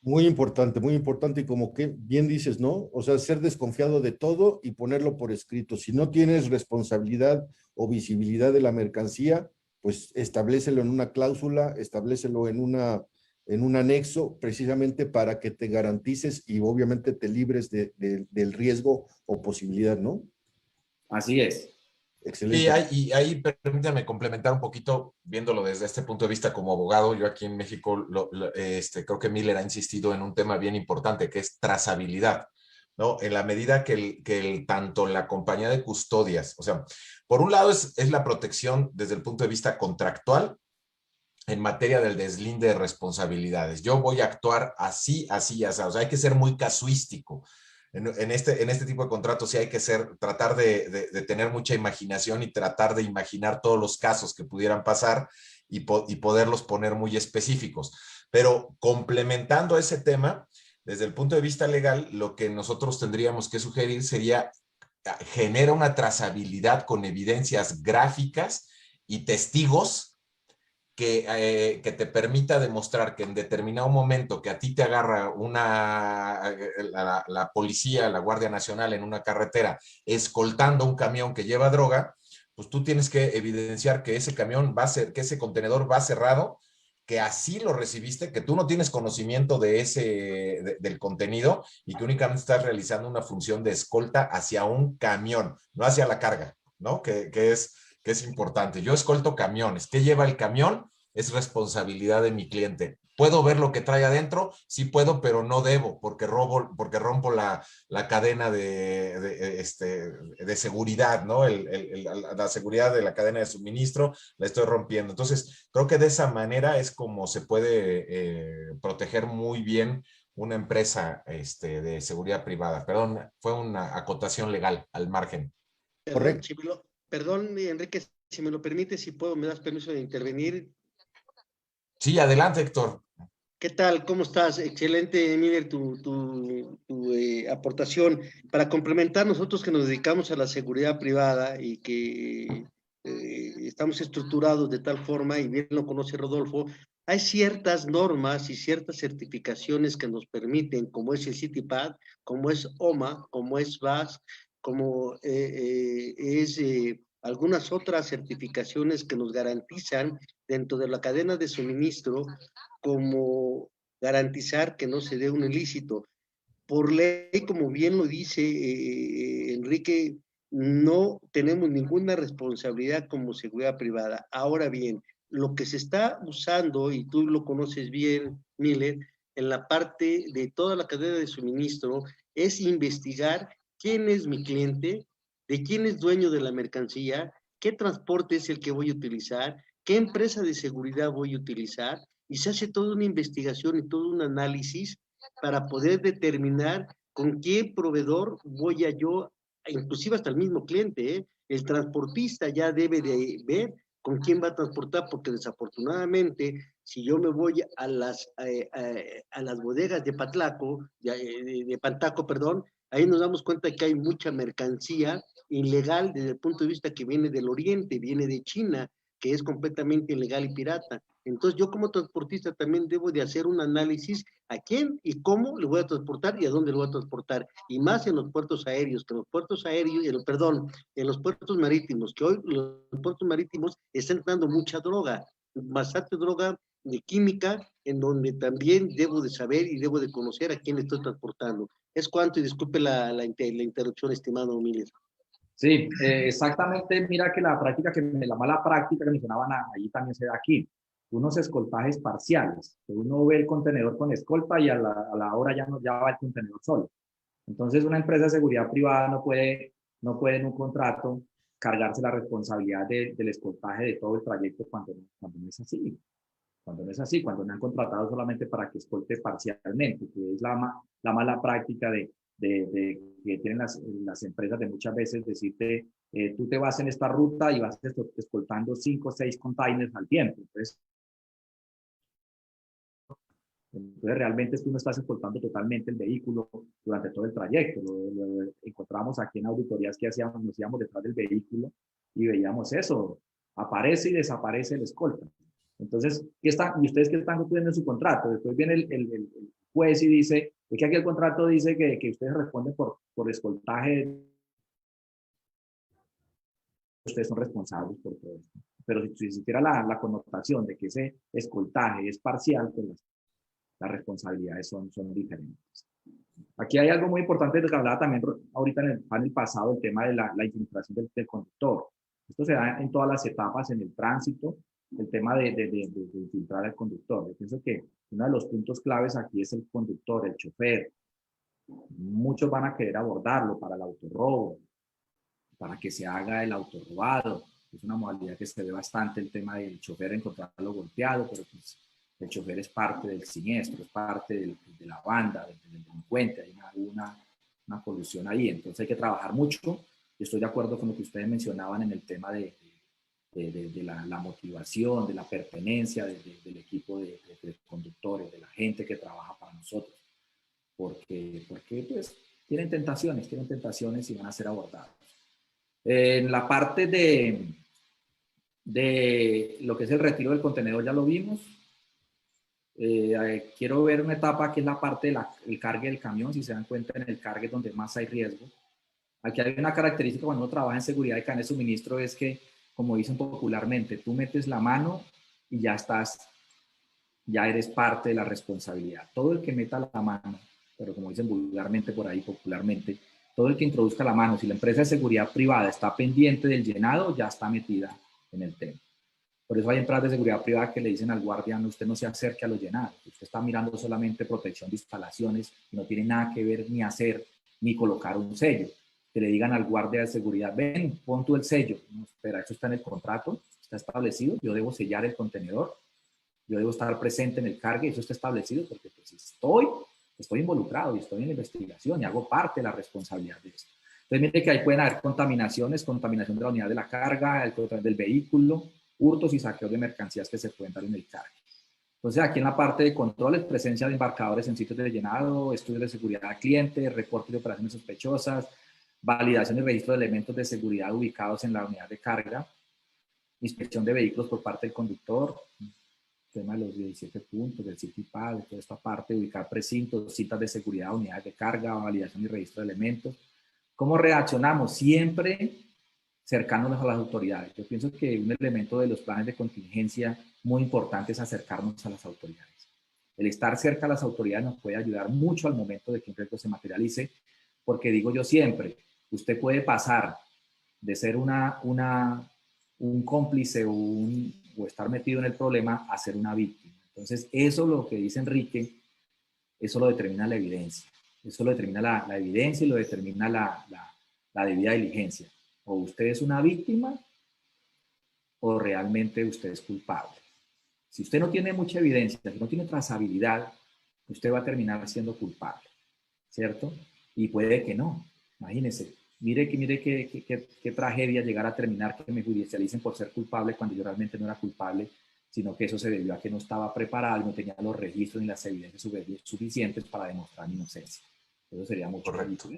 muy importante y como que bien dices, ¿no? O sea, ser desconfiado de todo y ponerlo por escrito. Si no tienes responsabilidad o visibilidad de la mercancía, pues establécelo en una cláusula, establécelo en un anexo, precisamente para que te garantices y obviamente te libres del riesgo o posibilidad, ¿no? Así es. Sí, Excelente. y ahí permítame complementar un poquito, viéndolo desde este punto de vista como abogado. Yo aquí en México, creo que Miller ha insistido en un tema bien importante, que es trazabilidad, ¿no? En la medida que tanto la compañía de custodias, o sea, por un lado es la protección desde el punto de vista contractual en materia del deslinde de responsabilidades. Yo voy a actuar así, así, así. O sea, hay que ser muy casuístico. En este tipo de contratos sí hay que tratar de tener mucha imaginación y tratar de imaginar todos los casos que pudieran pasar y poderlos poner muy específicos. Pero complementando ese tema, desde el punto de vista legal, lo que nosotros tendríamos que sugerir sería genera una trazabilidad con evidencias gráficas y testigos que te permita demostrar que en determinado momento que a ti te agarra la policía, la Guardia Nacional en una carretera escoltando un camión que lleva droga, pues tú tienes que evidenciar que ese camión que ese contenedor va cerrado, que así lo recibiste, que tú no tienes conocimiento del contenido y que únicamente estás realizando una función de escolta hacia un camión, no hacia la carga, ¿no? Que es importante. Yo escolto camiones. ¿Qué lleva el camión? Es responsabilidad de mi cliente. ¿Puedo ver lo que trae adentro? Sí puedo, pero no debo, porque rompo la cadena de seguridad, ¿no? La seguridad de la cadena de suministro la estoy rompiendo. Entonces, creo que de esa manera es como se puede proteger muy bien una empresa de seguridad privada. Perdón, fue una acotación legal al margen. Perdón, Correcto. perdón, Enrique, si me lo permite, si puedo, me das permiso de intervenir. Sí, adelante, Héctor. ¿Qué tal? ¿Cómo estás? Excelente, Miller, tu aportación. Para complementar, nosotros que nos dedicamos a la seguridad privada y que estamos estructurados de tal forma, y bien lo conoce Rodolfo, hay ciertas normas y ciertas certificaciones que nos permiten, como es el CityPad, como es OMA, como es VAS, como es algunas otras certificaciones que nos garantizan dentro de la cadena de suministro como garantizar que no se dé un ilícito. Por ley, como bien lo dice Enrique, no tenemos ninguna responsabilidad como seguridad privada. Ahora bien, lo que se está usando, y tú lo conoces bien, Miller, en la parte de toda la cadena de suministro, es investigar quién es mi cliente, de quién es dueño de la mercancía, qué transporte es el que voy a utilizar, qué empresa de seguridad voy a utilizar, y se hace toda una investigación y todo un análisis para poder determinar con qué proveedor voy a yo, inclusive hasta el mismo cliente, ¿eh? El transportista ya debe de ver con quién va a transportar, porque desafortunadamente, si yo me voy a las bodegas de Patlaco, de Pantaco, perdón, ahí nos damos cuenta que hay mucha mercancía ilegal desde el punto de vista que viene del oriente, viene de China, que es completamente ilegal y pirata. Entonces yo como transportista también debo de hacer un análisis a quién y cómo le voy a transportar y a dónde le voy a transportar. Y más en los puertos aéreos, que los puertos aéreos, perdón, en los puertos marítimos, que hoy los puertos marítimos están dando mucha droga, bastante droga de química, en donde también debo de saber y debo de conocer a quién le estoy transportando. Es cuanto, y disculpe la interrupción, estimado Miller. Sí, exactamente. Mira que la mala práctica que mencionaban ahí también se da aquí. Unos escoltajes parciales, que uno ve el contenedor con escolta y a la hora ya va el contenedor solo. Entonces, una empresa de seguridad privada no puede en un contrato cargarse la responsabilidad del escoltaje de todo el trayecto cuando no es así. Cuando no es así, cuando me han contratado solamente para que escolte parcialmente, que es la mala práctica que tienen las empresas de muchas veces decirte, tú te vas en esta ruta y vas escoltando 5 o 6 containers al tiempo. Entonces realmente es que uno está escoltando totalmente el vehículo durante todo el trayecto. Lo encontramos aquí en auditorías que hacíamos, nos íbamos detrás del vehículo y veíamos eso, aparece y desaparece el escolta. Entonces, ¿y ustedes qué están cumpliendo en su contrato? Después viene el juez y dice, es que aquí el contrato dice que ustedes responden por escoltaje, ustedes son responsables por todo esto. Pero si existiera la connotación de que ese escoltaje es parcial, pues las responsabilidades son diferentes. Aquí hay algo muy importante de lo que hablaba también ahorita en el panel pasado, el tema de la infiltración del conductor. Esto se da en todas las etapas, en el tránsito, el tema de infiltrar al conductor. Yo pienso que uno de los puntos claves aquí es el conductor, el chofer. Muchos van a querer abordarlo para el autorrobo, para que se haga el autorrobado. Es una modalidad que se ve bastante, el tema del chofer encontrarlo golpeado, pero pues el chofer es parte del siniestro, es parte de la banda, del delincuente, hay una colusión ahí, entonces hay que trabajar mucho. Yo estoy de acuerdo con lo que ustedes mencionaban en el tema de la motivación, de la pertenencia del equipo de conductores, de la gente que trabaja para nosotros, porque pues tienen tentaciones y van a ser abordados. En la parte de lo que es el retiro del contenedor ya lo vimos. Quiero ver una etapa que es la parte del cargue del camión. Si se dan cuenta, en el cargue es donde más hay riesgo. Aquí hay una característica cuando uno trabaja en seguridad de cadena de suministro, es que, como dicen popularmente, tú metes la mano y ya eres parte de la responsabilidad. Todo el que meta la mano, pero como dicen vulgarmente por ahí, popularmente, todo el que introduzca la mano, si la empresa de seguridad privada está pendiente del llenado, ya está metida en el tema. Por eso hay empresas de seguridad privada que le dicen al guardia, usted no se acerque a los llenados, usted está mirando solamente protección de instalaciones y no tiene nada que ver ni hacer ni colocar un sello. Que le digan al guardia de seguridad, ven, pon tú el sello. No, espera, eso está en el contrato, está establecido, yo debo sellar el contenedor, yo debo estar presente en el cargue, eso está establecido, porque pues, estoy involucrado y estoy en la investigación y hago parte de la responsabilidad de esto. Entonces, mire que ahí pueden haber contaminación de la unidad de la carga, el control del vehículo, hurtos y saqueos de mercancías que se pueden dar en el cargue. Entonces, aquí en la parte de controles, presencia de embarcadores en sitios de llenado, estudios de seguridad al cliente, reportes de operaciones sospechosas, validación y registro de elementos de seguridad ubicados en la unidad de carga, inspección de vehículos por parte del conductor, tema de los 17 puntos, del CITIPAD, de toda esta parte, ubicar precintos, citas de seguridad, unidades de carga, validación y registro de elementos. ¿Cómo reaccionamos? Siempre cercándonos a las autoridades. Yo pienso que un elemento de los planes de contingencia muy importante es acercarnos a las autoridades. El estar cerca a las autoridades nos puede ayudar mucho al momento de que un riesgo se materialice, porque digo yo siempre, usted puede pasar de ser un cómplice o estar metido en el problema a ser una víctima. Entonces, eso lo que dice Enrique, eso lo determina la evidencia. Eso lo determina la evidencia y lo determina la debida diligencia. O usted es una víctima o realmente usted es culpable. Si usted no tiene mucha evidencia, si no tiene trazabilidad, usted va a terminar siendo culpable, ¿cierto? Y puede que no. Imagínese, mire qué tragedia llegar a terminar que me judicialicen por ser culpable cuando yo realmente no era culpable, sino que eso se debió a que no estaba preparado, no tenía los registros ni las evidencias suficientes para demostrar mi inocencia. Eso sería mucho. Correcto.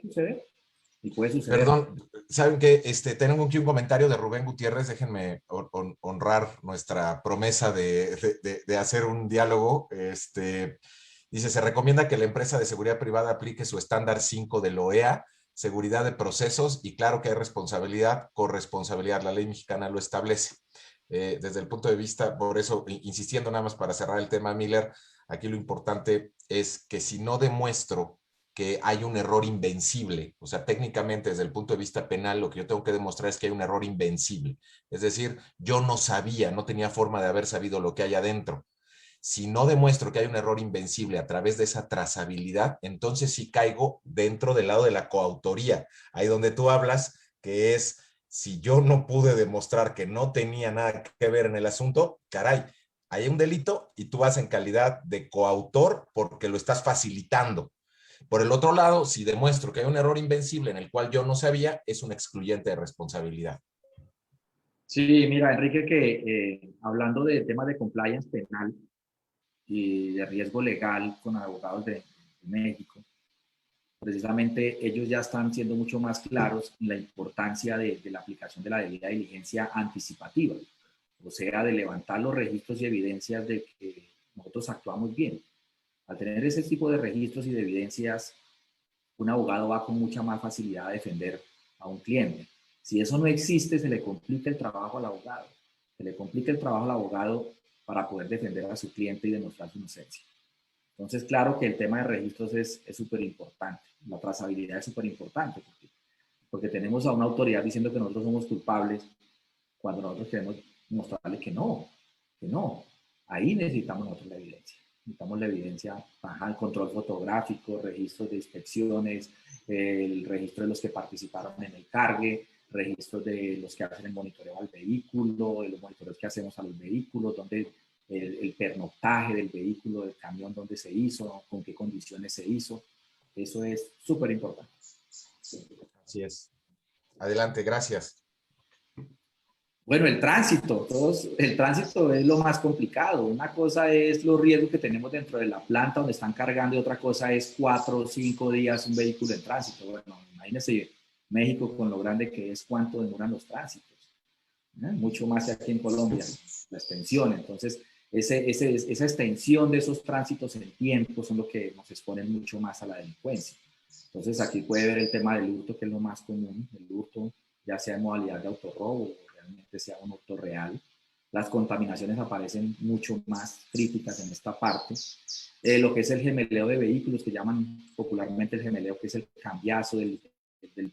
Y puede suceder. Perdón, ¿saben qué? Tengo aquí un comentario de Rubén Gutiérrez, déjenme honrar nuestra promesa de hacer un diálogo. Dice, se recomienda que la empresa de seguridad privada aplique su estándar 5 de la OEA, seguridad de procesos, y claro que hay responsabilidad, corresponsabilidad, la ley mexicana lo establece. Desde el punto de vista, por eso, insistiendo nada más para cerrar el tema, Miller, aquí lo importante es que si no demuestro que hay un error invencible, o sea, técnicamente desde el punto de vista penal, lo que yo tengo que demostrar es que hay un error invencible. Es decir, yo no sabía, no tenía forma de haber sabido lo que hay adentro. Si no demuestro que hay un error invencible a través de esa trazabilidad, entonces sí caigo dentro del lado de la coautoría, ahí donde tú hablas, que es, si yo no pude demostrar que no tenía nada que ver en el asunto, caray, hay un delito y tú vas en calidad de coautor porque lo estás facilitando. Por el otro lado, si demuestro que hay un error invencible en el cual yo no sabía, es un excluyente de responsabilidad. Sí, mira, Enrique, que hablando de temas de compliance penal y de riesgo legal con abogados de México, precisamente ellos ya están siendo mucho más claros en la importancia de la aplicación de la debida diligencia anticipativa, o sea, de levantar los registros y evidencias de que nosotros actuamos bien. Al tener ese tipo de registros y de evidencias, un abogado va con mucha más facilidad a defender a un cliente. Si eso no existe, se le complica el trabajo al abogado. Se le complica el trabajo al abogado para poder defender a su cliente y demostrar su inocencia. Entonces, claro que el tema de registros es súper importante. La trazabilidad es súper importante porque tenemos a una autoridad diciendo que nosotros somos culpables cuando nosotros queremos mostrarle que no, que no. Ahí necesitamos nosotros la evidencia. Necesitamos la evidencia, el control fotográfico, registros de inspecciones, el registro de los que participaron en el cargue, registros de los que hacen el monitoreo al vehículo, de los monitoreos que hacemos a los vehículos, donde el pernoctaje del vehículo, del camión, dónde se hizo, con qué condiciones se hizo. Eso es súper importante. Así es. Adelante, gracias. Bueno, el tránsito es lo más complicado. Una cosa es los riesgos que tenemos dentro de la planta donde están cargando y otra cosa es 4 o 5 días un vehículo en tránsito. Bueno, imagínense México con lo grande que es, cuánto demoran los tránsitos. Mucho más que aquí en Colombia, la extensión. Entonces, esa extensión de esos tránsitos en tiempo son lo que nos exponen mucho más a la delincuencia. Entonces, aquí puede ver el tema del hurto, que es lo más común, el hurto, ya sea en modalidad de autorrobo, sea un hurto real. Las contaminaciones aparecen mucho más críticas en esta parte. Lo que es el gemeleo de vehículos, que llaman popularmente el gemeleo, que es el cambiazo del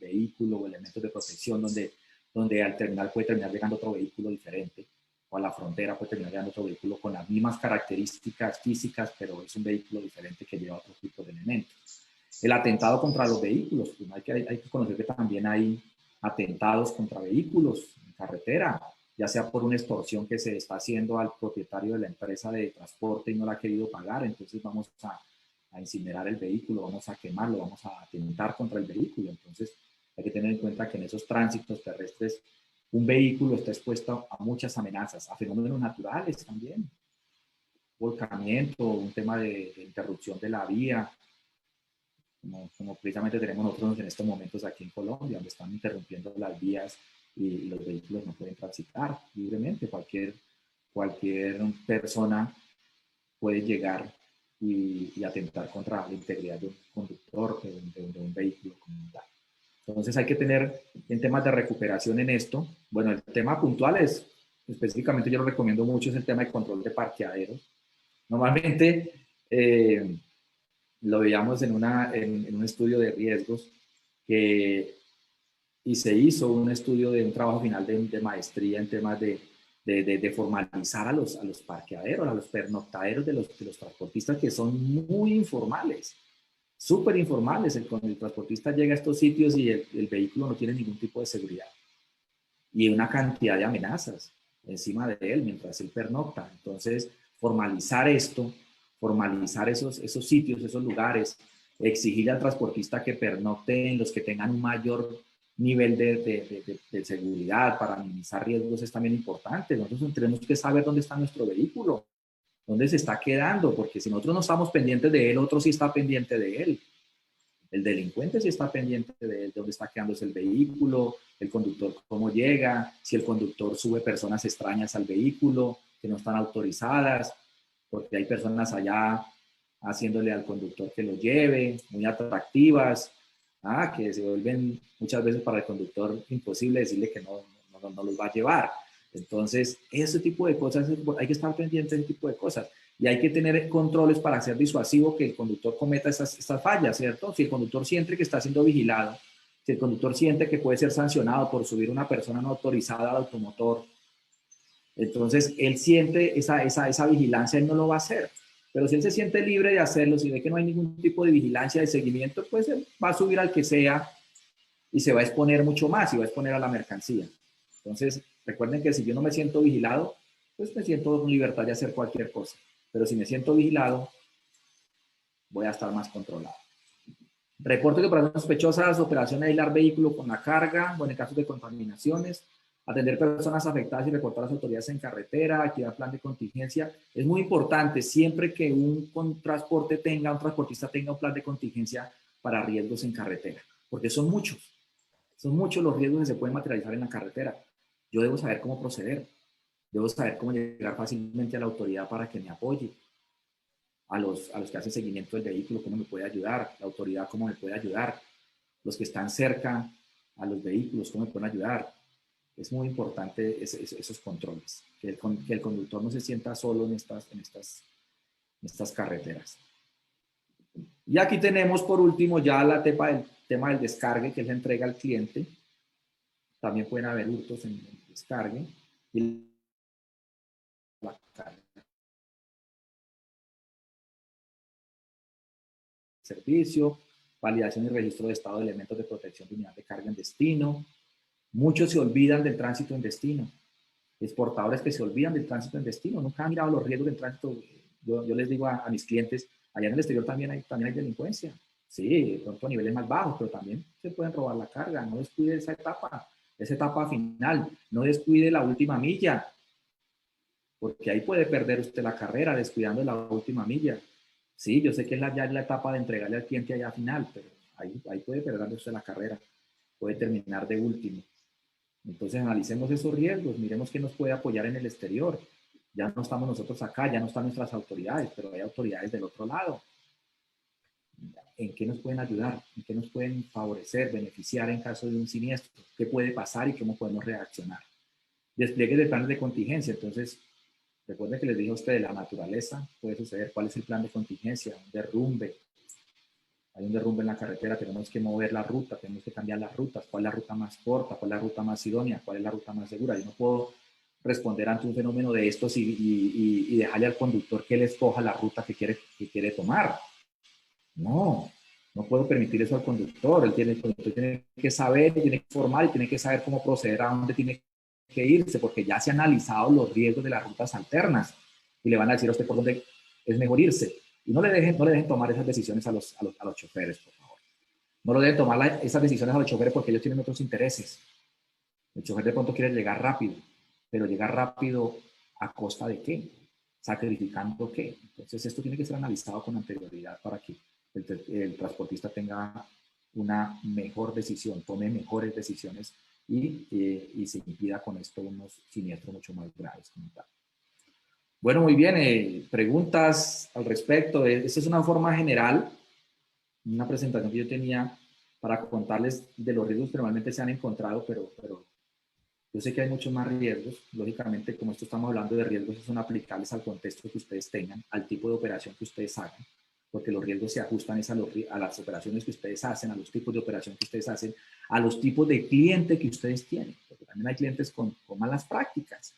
vehículo o elementos de protección, donde al terminal puede terminar llegando otro vehículo diferente, o a la frontera puede terminar llegando otro vehículo con las mismas características físicas, pero es un vehículo diferente que lleva otro tipo de elementos. El atentado contra los vehículos, pues hay que conocer que también hay atentados contra vehículos en carretera, ya sea por una extorsión que se está haciendo al propietario de la empresa de transporte y no la ha querido pagar, entonces vamos a incinerar el vehículo, vamos a quemarlo, vamos a atentar contra el vehículo. Entonces hay que tener en cuenta que en esos tránsitos terrestres un vehículo está expuesto a muchas amenazas, a fenómenos naturales también. volcamiento, un tema de interrupción de la vía, como precisamente tenemos nosotros en estos momentos aquí en Colombia, donde están interrumpiendo las vías y los vehículos no pueden transitar libremente. Cualquier persona puede llegar y atentar contra la integridad de un conductor, de un vehículo como tal. Entonces hay que tener en temas de recuperación en esto. Bueno, el tema puntual es, específicamente yo lo recomiendo mucho, es el tema de control de parqueaderos. Normalmente lo veíamos en un estudio de riesgos y se hizo un estudio de un trabajo final de maestría en temas de formalizar a los parqueaderos, a los pernoctaderos de los transportistas, que son muy informales, súper informales. Cuando el transportista llega a estos sitios y el vehículo no tiene ningún tipo de seguridad y una cantidad de amenazas encima de él mientras él pernocta. Entonces, formalizar esto, formalizar esos sitios, esos lugares, exigir al transportista que pernocte en los que tengan un mayor nivel de seguridad para minimizar riesgos es también importante. Nosotros tenemos que saber dónde está nuestro vehículo, dónde se está quedando, porque si nosotros no estamos pendientes de él, otro sí está pendiente de él. El delincuente sí está pendiente de dónde está quedándose el vehículo, el conductor cómo llega, si el conductor sube personas extrañas al vehículo que no están autorizadas, porque hay personas allá haciéndole al conductor que lo lleve, muy atractivas, que se vuelven muchas veces para el conductor imposible decirle que no los va a llevar. Entonces, ese tipo de cosas, hay que estar pendiente de ese tipo de cosas. Y hay que tener controles para hacer disuasivo que el conductor cometa estas fallas, ¿cierto? Si el conductor siente que está siendo vigilado, si el conductor siente que puede ser sancionado por subir una persona no autorizada al automotor, entonces él siente esa vigilancia, él no lo va a hacer. Pero si él se siente libre de hacerlo, si ve que no hay ningún tipo de vigilancia, de seguimiento, pues él va a subir al que sea y se va a exponer mucho más y va a exponer a la mercancía. Entonces, recuerden que si yo no me siento vigilado, pues me siento con libertad de hacer cualquier cosa. Pero si me siento vigilado, voy a estar más controlado. Reporte de operaciones sospechosas, operación de aislar vehículo con la carga, bueno, en casos de contaminaciones, atender personas afectadas y reportar a las autoridades en carretera, activar plan de contingencia. Es muy importante siempre que un transportista tenga un plan de contingencia para riesgos en carretera, porque son muchos los riesgos que se pueden materializar en la carretera. Yo debo saber cómo proceder, debo saber cómo llegar fácilmente a la autoridad para que me apoye, a los que hacen seguimiento del vehículo, cómo me puede ayudar, la autoridad cómo me puede ayudar, los que están cerca a los vehículos, cómo me pueden ayudar. Es muy importante esos controles, que el conductor no se sienta solo en estas carreteras. Y aquí tenemos por último ya el tema del descargue, que es la entrega al cliente. También pueden haber hurtos en el descargue. Y la carga. Servicio, validación y registro de estado de elementos de protección de unidad de carga en destino. Muchos se olvidan del tránsito en destino. Exportadores que se olvidan del tránsito en destino. Nunca han mirado los riesgos del tránsito. Yo les digo a mis clientes, allá en el exterior también hay delincuencia. Sí, de pronto a niveles más bajos, pero también se pueden robar la carga. No descuide esa etapa final. No descuide la última milla, porque ahí puede perder usted la carrera descuidando la última milla. Sí, yo sé que ya es la etapa de entregarle al cliente allá final, pero ahí puede perder usted la carrera, puede terminar de último. Entonces analicemos esos riesgos, miremos quién nos puede apoyar en el exterior. Ya no estamos nosotros acá, ya no están nuestras autoridades, pero hay autoridades del otro lado. ¿En qué nos pueden ayudar? ¿En qué nos pueden favorecer, beneficiar en caso de un siniestro? ¿Qué puede pasar y cómo podemos reaccionar? Despliegue de planes de contingencia. Entonces, recuerden que les dije a ustedes, la naturaleza puede suceder. ¿Cuál es el plan de contingencia? Un derrumbe. Hay un derrumbe en la carretera, tenemos que mover la ruta, tenemos que cambiar las rutas. ¿Cuál es la ruta más corta? ¿Cuál es la ruta más idónea? ¿Cuál es la ruta más segura? Yo no puedo responder ante un fenómeno de estos y dejarle al conductor que él escoja la ruta que quiere tomar. No puedo permitir eso al conductor. El conductor tiene que saber, tiene que informar y tiene que saber cómo proceder, a dónde tiene que irse, porque ya se han analizado los riesgos de las rutas alternas y le van a decir a usted por dónde es mejor irse. Y no le dejen tomar esas decisiones a los choferes, por favor. No le dejen tomar esas decisiones a los choferes porque ellos tienen otros intereses. El chofer de pronto quiere llegar rápido, pero llegar rápido ¿a costa de qué? ¿Sacrificando qué? Entonces esto tiene que ser analizado con anterioridad para que el transportista tenga una mejor decisión, tome mejores decisiones y se impida con esto unos siniestros mucho más graves. Bueno, muy bien, preguntas al respecto. Esta es una forma general, una presentación que yo tenía para contarles de los riesgos que normalmente se han encontrado, pero yo sé que hay muchos más riesgos. Lógicamente, como esto estamos hablando de riesgos, son aplicables al contexto que ustedes tengan, al tipo de operación que ustedes hagan, porque los riesgos se ajustan a las operaciones que ustedes hacen, a los tipos de operación que ustedes hacen, a los tipos de cliente que ustedes tienen, porque también hay clientes con malas prácticas.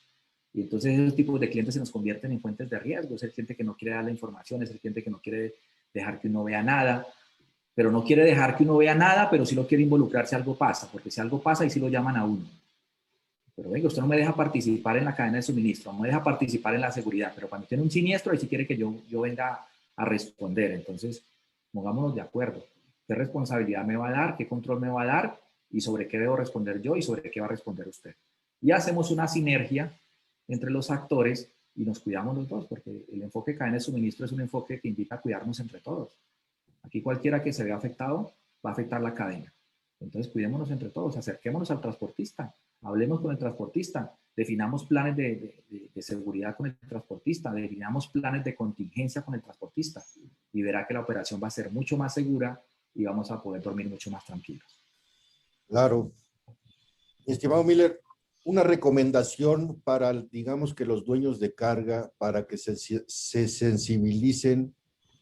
Y entonces esos tipos de clientes se nos convierten en fuentes de riesgo. Es el cliente que no quiere dar la información, es el cliente que no quiere dejar que uno vea nada, pero no quiere dejar que uno vea nada, pero sí lo quiere involucrar si algo pasa, porque si algo pasa, ahí sí lo llaman a uno. Pero venga, usted no me deja participar en la cadena de suministro, no me deja participar en la seguridad, pero cuando tiene un siniestro, ahí sí quiere que yo venga a responder. Entonces, pongámonos de acuerdo. ¿Qué responsabilidad me va a dar? ¿Qué control me va a dar? ¿Y sobre qué debo responder yo? ¿Y sobre qué va a responder usted? Y hacemos una sinergia entre los actores y nos cuidamos los dos, porque el enfoque de cadena de suministro es un enfoque que invita a cuidarnos entre todos. Aquí cualquiera que se vea afectado va a afectar la cadena. Entonces, cuidémonos entre todos, acerquémonos al transportista, hablemos con el transportista, definamos planes de seguridad con el transportista, definamos planes de contingencia con el transportista y verá que la operación va a ser mucho más segura y vamos a poder dormir mucho más tranquilos. Claro. Estimado Miller, una recomendación para, digamos que los dueños de carga, para que se sensibilicen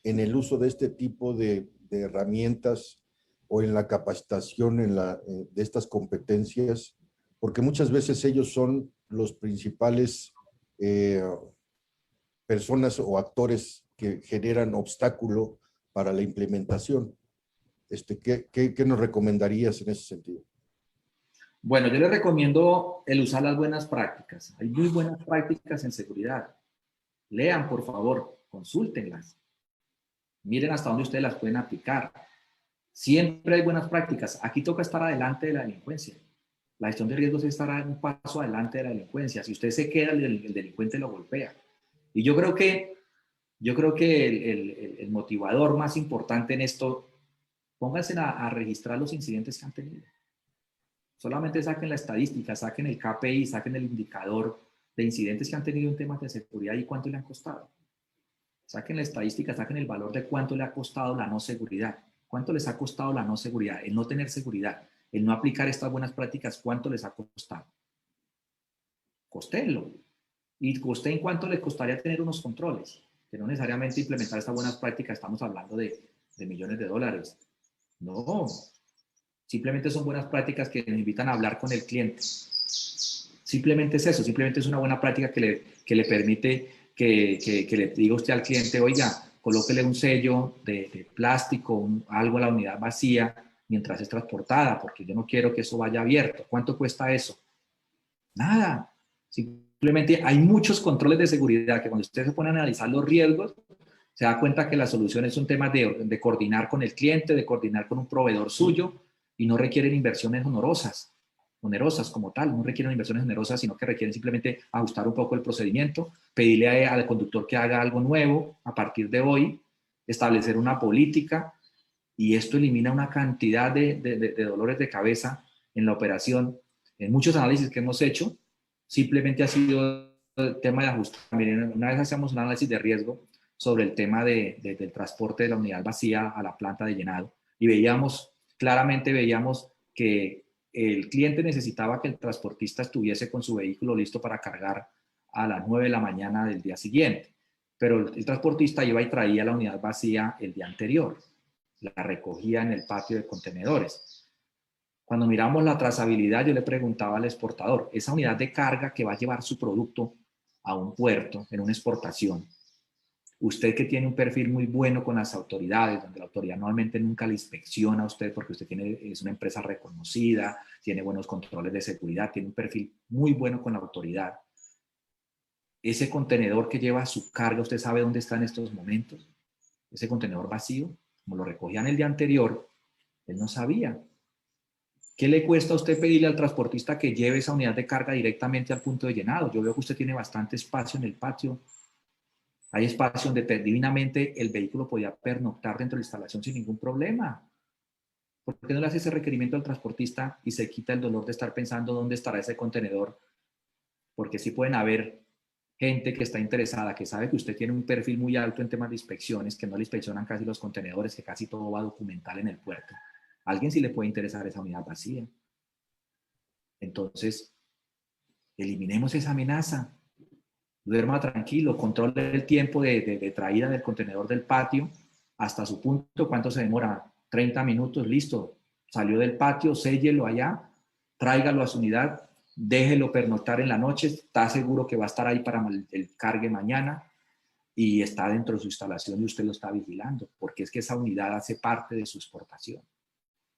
en el uso de este tipo de herramientas o en la capacitación de estas competencias, porque muchas veces ellos son los principales personas o actores que generan obstáculo para la implementación. ¿Qué nos recomendarías en ese sentido? Bueno, yo les recomiendo el usar las buenas prácticas. Hay muy buenas prácticas en seguridad. Lean, por favor, consúltenlas. Miren hasta dónde ustedes las pueden aplicar. Siempre hay buenas prácticas. Aquí toca estar adelante de la delincuencia. La gestión de riesgos es estar un paso adelante de la delincuencia. Si usted se queda, el delincuente lo golpea. Y yo creo que el motivador más importante en esto, pónganse a registrar los incidentes que han tenido. Solamente saquen la estadística, saquen el KPI, saquen el indicador de incidentes que han tenido en temas de seguridad y cuánto le han costado. Saquen la estadística, saquen el valor de cuánto le ha costado la no seguridad. ¿Cuánto les ha costado la no seguridad? El no tener seguridad, el no aplicar estas buenas prácticas, ¿cuánto les ha costado? Costénlo. Y costé cuánto les costaría tener unos controles, que no necesariamente implementar estas buenas prácticas, estamos hablando de millones de dólares. No, simplemente son buenas prácticas que nos invitan a hablar con el cliente. Simplemente es eso, simplemente es una buena práctica que le permite que le diga usted al cliente, oiga, colóquele un sello de plástico, algo a la unidad vacía mientras es transportada, porque yo no quiero que eso vaya abierto. ¿Cuánto cuesta eso? Nada. Simplemente hay muchos controles de seguridad que cuando usted se pone a analizar los riesgos, se da cuenta que la solución es un tema de coordinar con el cliente, de coordinar con un proveedor suyo y no requieren inversiones onerosas como tal, no requieren inversiones onerosas, sino que requieren simplemente ajustar un poco el procedimiento, pedirle al conductor que haga algo nuevo a partir de hoy, establecer una política y esto elimina una cantidad de dolores de cabeza en la operación. En muchos análisis que hemos hecho, simplemente ha sido el tema de ajustar. Miren, una vez hacíamos un análisis de riesgo sobre el tema del transporte de la unidad vacía a la planta de llenado y claramente veíamos que el cliente necesitaba que el transportista estuviese con su vehículo listo para cargar a las 9 de la mañana del día siguiente, pero el transportista iba y traía la unidad vacía el día anterior, la recogía en el patio de contenedores. Cuando miramos la trazabilidad, yo le preguntaba al exportador, esa unidad de carga que va a llevar su producto a un puerto en una exportación, usted que tiene un perfil muy bueno con las autoridades, donde la autoridad normalmente nunca le inspecciona a usted porque usted es una empresa reconocida, tiene buenos controles de seguridad, tiene un perfil muy bueno con la autoridad. Ese contenedor que lleva su carga, ¿usted sabe dónde está en estos momentos? Ese contenedor vacío, como lo recogían el día anterior, él no sabía. ¿Qué le cuesta a usted pedirle al transportista que lleve esa unidad de carga directamente al punto de llenado? Yo veo que usted tiene bastante espacio en el patio. Hay espacio donde divinamente el vehículo podía pernoctar dentro de la instalación sin ningún problema. ¿Por qué no le hace ese requerimiento al transportista y se quita el dolor de estar pensando dónde estará ese contenedor? Porque sí pueden haber gente que está interesada, que sabe que usted tiene un perfil muy alto en temas de inspecciones, que no le inspeccionan casi los contenedores, que casi todo va documental en el puerto. A alguien sí le puede interesar esa unidad vacía. Entonces, eliminemos esa amenaza. Duerma tranquilo, controle el tiempo de traída del contenedor del patio hasta su punto. ¿Cuánto se demora? 30 minutos, listo. Salió del patio, séllelo allá, tráigalo a su unidad, déjelo pernoctar en la noche, está seguro que va a estar ahí para el cargue mañana y está dentro de su instalación y usted lo está vigilando, porque es que esa unidad hace parte de su exportación.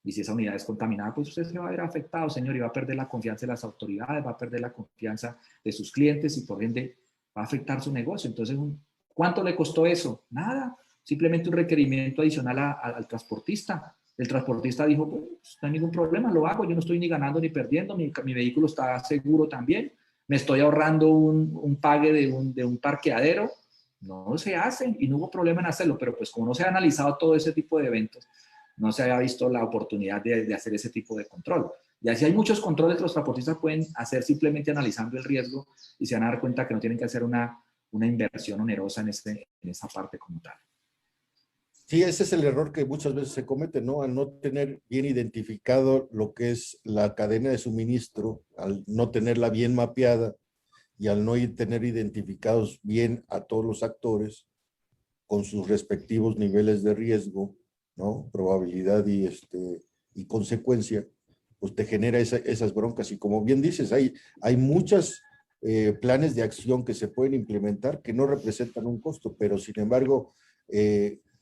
Y si esa unidad es contaminada, pues usted se va a ver afectado, señor, y va a perder la confianza de las autoridades, va a perder la confianza de sus clientes y por ende va a afectar su negocio. Entonces, ¿cuánto le costó eso? Nada, simplemente un requerimiento adicional al transportista. El transportista dijo, pues, no hay ningún problema, lo hago, yo no estoy ni ganando ni perdiendo, mi vehículo está seguro también, me estoy ahorrando un pague de un parqueadero. No se hace y no hubo problema en hacerlo, pero pues como no se ha analizado todo ese tipo de eventos, no se había visto la oportunidad de hacer ese tipo de control. Y así hay muchos controles que los transportistas pueden hacer simplemente analizando el riesgo y se van a dar cuenta que no tienen que hacer una inversión onerosa en esa parte como tal. Sí, ese es el error que muchas veces se comete, ¿no? Al no tener bien identificado lo que es la cadena de suministro, al no tenerla bien mapeada y al no tener identificados bien a todos los actores con sus respectivos niveles de riesgo, ¿no? Probabilidad y consecuencia, pues te genera esas broncas. Y como bien dices, hay muchos planes de acción que se pueden implementar que no representan un costo, pero sin embargo,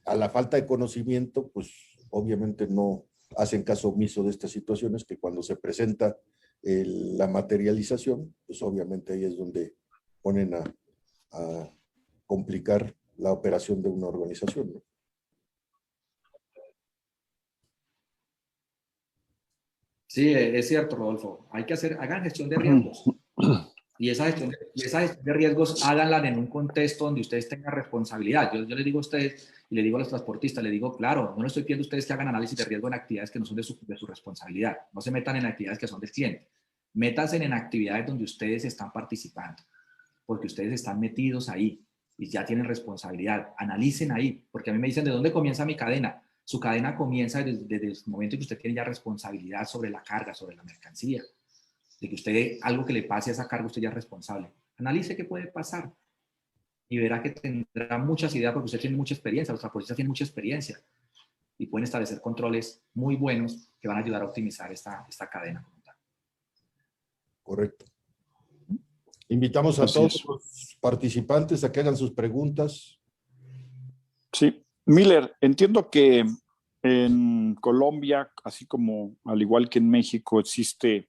a la falta de conocimiento, pues obviamente no hacen caso omiso de estas situaciones que cuando se presenta la materialización, pues obviamente ahí es donde ponen a complicar la operación de una organización, ¿no? Sí, es cierto, Rodolfo. Hagan gestión de riesgos. Y esa gestión de riesgos, háganla en un contexto donde ustedes tengan responsabilidad. Yo les digo a ustedes y le digo a los transportistas, les digo, claro, no les estoy pidiendo a ustedes que hagan análisis de riesgo en actividades que no son de su responsabilidad. No se metan en actividades que son del cliente. Métanse en actividades donde ustedes están participando, porque ustedes están metidos ahí y ya tienen responsabilidad. Analicen ahí, porque a mí me dicen, ¿de dónde comienza mi cadena? Su cadena comienza desde el momento en que usted tiene ya responsabilidad sobre la carga, sobre la mercancía. De que usted, algo que le pase a esa carga, usted ya es responsable. Analice qué puede pasar y verá que tendrá muchas ideas porque usted tiene mucha experiencia, los transportistas tienen mucha experiencia y pueden establecer controles muy buenos que van a ayudar a optimizar esta cadena como tal. Correcto. Invitamos a todos los participantes a que hagan sus preguntas. Sí. Miller, entiendo que en Colombia, así como al igual que en México, existe